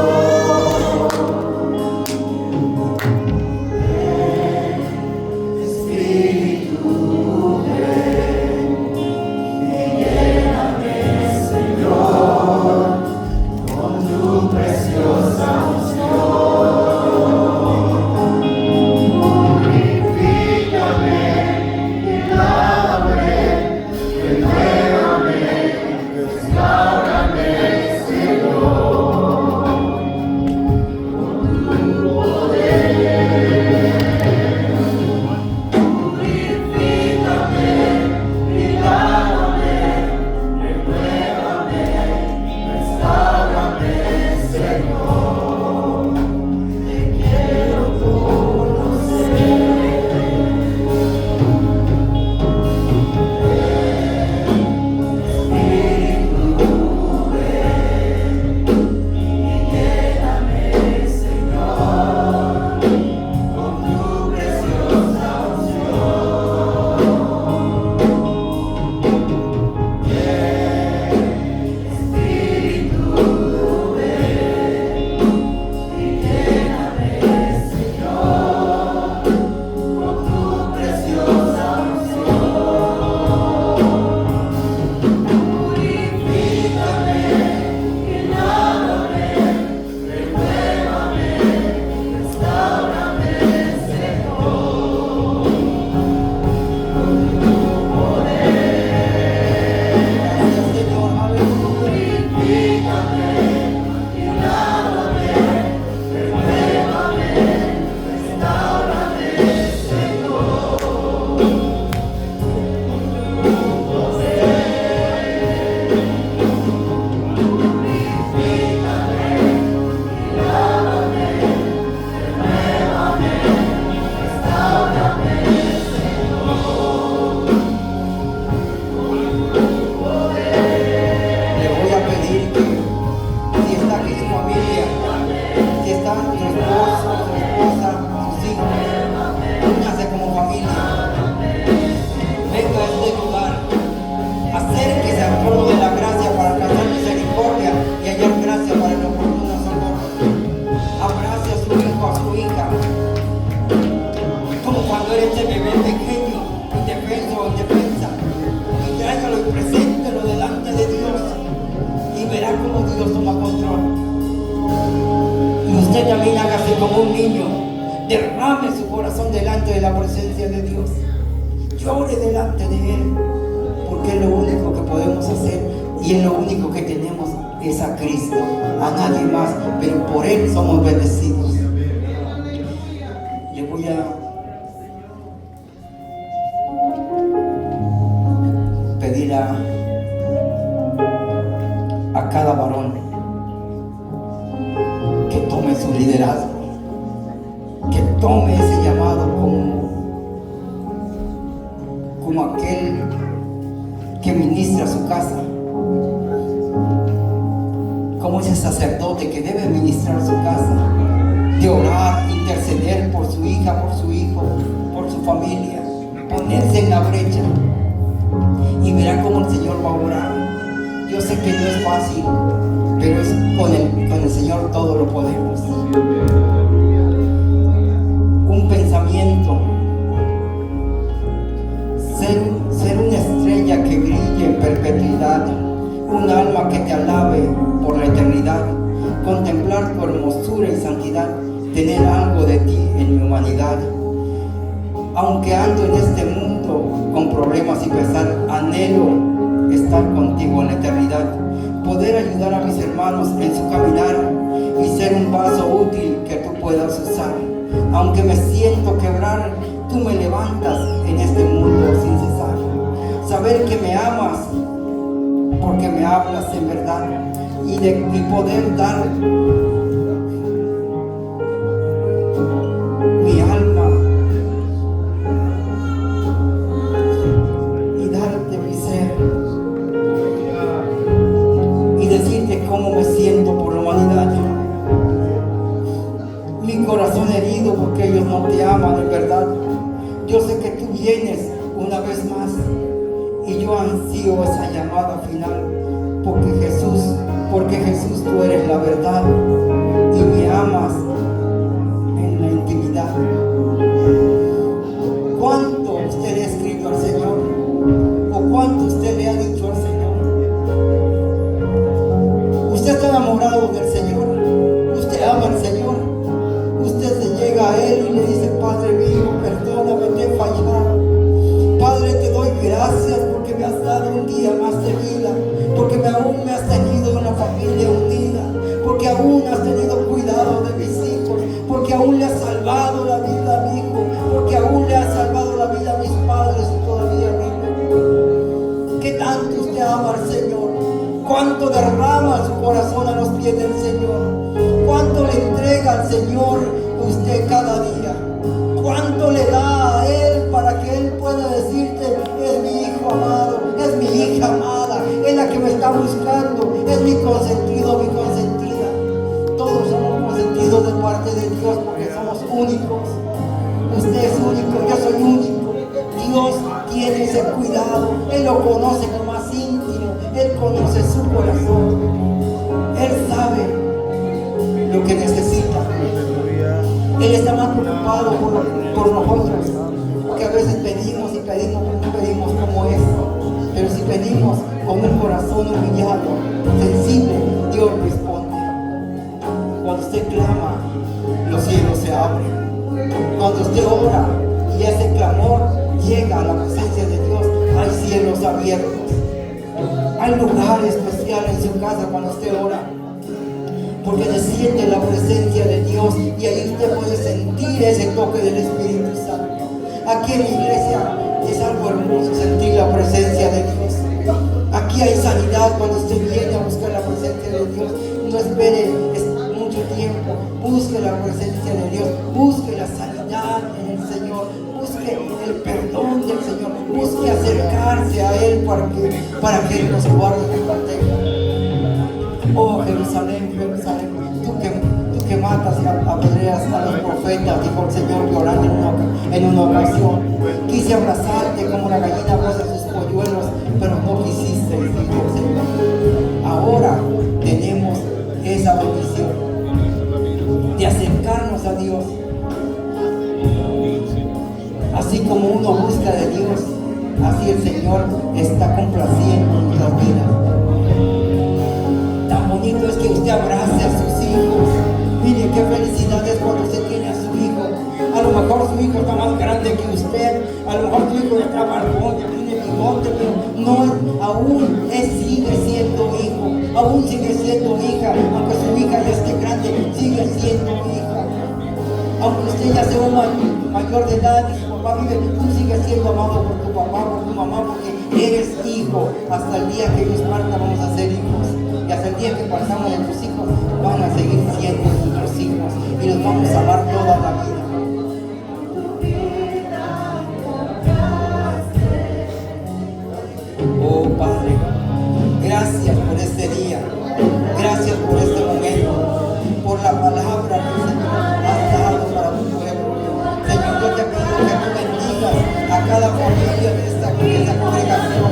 También hágase como un niño, derrame su corazón delante de la presencia de Dios, llore delante de Él, porque es lo único que podemos hacer y es lo único que tenemos, es a Cristo, a nadie más, pero por Él somos bendecidos. Le voy a pedir a cada varón que tome su liderazgo, que tome ese llamado como aquel que ministra su casa, como ese sacerdote que debe ministrar su casa, de orar, interceder por su hija, por su hijo, por por su familia, ponerse en la brecha y verá cómo el Señor va a obrar. Yo sé que no es fácil, pero es con el Señor todo lo podemos. Un pensamiento, ser una estrella que brille en perpetuidad, un alma que te alabe por la eternidad, contemplar tu hermosura y santidad, tener algo de ti en mi humanidad. Aunque ando en este mundo con problemas y pesar, anhelo estar contigo en la eternidad, poder ayudar a mis hermanos en su caminar y ser un vaso útil que tú puedas usar. Aunque me siento quebrar, tú me levantas en este mundo sin cesar. Saber que me amas porque me hablas en verdad y poder dar mi alma y darte mi ser y decirte cómo me siento por la humanidad. Mi corazón herido porque ellos no te aman en verdad. Yo sé que tú vienes una vez más y yo ansío esa llamada final porque Jesús tú eres la verdad y me amas en la intimidad. ¿Cuánto usted le ha escrito al Señor? ¿O cuánto usted le ha dicho al Señor? Usted está enamorado del Señor, usted ama al Señor, usted se llega a Él y le dice: Padre mío, perdóname, te he fallado. Padre, te doy gracias porque me has dado un día más de vida, porque aún me has tenido una familia unida, porque aún has tenido cuidado de mis hijos, porque aún le has salvado la vida a mi hijo, porque aún le has salvado la vida a mis padres y todavía viven. ¿Qué tanto usted ama al Señor? ¿Cuánto derrama su corazón a los pies del Señor? ¿Cuánto le entrega al Señor usted cada día? ¿Cuánto le da a Él para que Él pueda decirte: es mi hijo amado, es mi hija amada, es la que me está buscando, es mi consentido, mi consentida? Todos somos consentidos de parte de Dios porque somos únicos. Usted es único, yo soy único. Dios tiene ese cuidado, Él lo conoce lo más íntimo, Él conoce su corazón, Él sabe lo que necesita. Él está más preocupado por nosotros, porque a veces pedimos y pedimos, pero no pedimos como es. Pero si pedimos con un corazón humillado, sensible, Dios responde. Cuando usted clama, los cielos se abren. Cuando usted ora y ese clamor llega a la presencia de Dios, hay cielos abiertos. Hay lugar especial en su casa cuando usted ora, porque desciende la presencia de Dios y ahí usted puede sentir ese toque del Espíritu Santo. Aquí en la iglesia es algo hermoso sentir la presencia de Dios. Aquí hay sanidad cuando usted viene a buscar la presencia de Dios. No espere mucho tiempo, busque la presencia de Dios, busque la sanidad en el Señor, busque el perdón del Señor, busque acercarse a Él para que Él nos guarde y nos proteja. Oh Jerusalén, Jerusalén, tú que matas y apedreas a los profetas, dijo el Señor llorando en una ocasión. Quise abrazarte como la gallina abraza sus polluelos, pero no quisiste, dijo el Señor. Ahora tenemos esa bendición de acercarnos a Dios. Así como uno busca de Dios, así el Señor está complaciendo nuestras vidas. Tan bonito es que usted abrace a sus hijos. Mire qué felicidad es cuando usted tiene a su hijo. A lo mejor su hijo está más grande que usted, a lo mejor su hijo está barbón, tiene bigote, pero no, aún él sigue siendo hijo, aún sigue siendo hija, aunque su hija ya esté grande, sigue siendo hija. Aunque usted ya sea un mayor de edad y su papá vive, tú sigues siendo amado por tu papá, por tu mamá, porque eres hijo. Hasta el día que ellos partan vamos a ser hijos. Y hasta el día que pasamos de tus hijos, van a seguir siendo nuestros hijos y los vamos a amar toda la vida. Oh Padre, gracias por este día, gracias por este momento, por la palabra que el Señor has dado para tu pueblo. Señor, yo te pido que tú bendigas por esa congregación,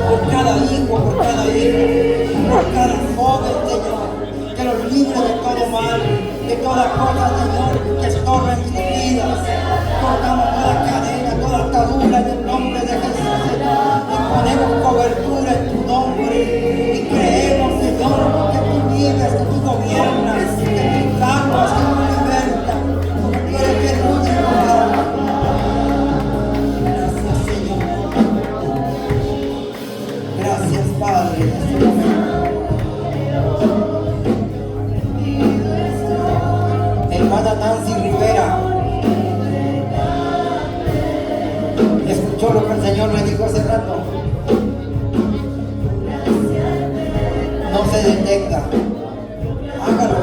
por cada hijo, por cada hija, por cada joven, Señor, que los libre de todo mal, de toda cosa, Señor, que estorben sus vidas. Cortamos toda cadena, toda atadura en el nombre de Jesús, Señor, y ponemos cobertura en tu nombre, y creemos, Señor, que tú vives, que tú gobiernas, que tú salvas, que tú libertas, porque tú eres el único Dios. Gracias, Señor. Gracias, Padre, en este momento. Hermana Nancy Rivera, escuchó lo que el Señor le dijo hace rato. No se detenga, hágalo.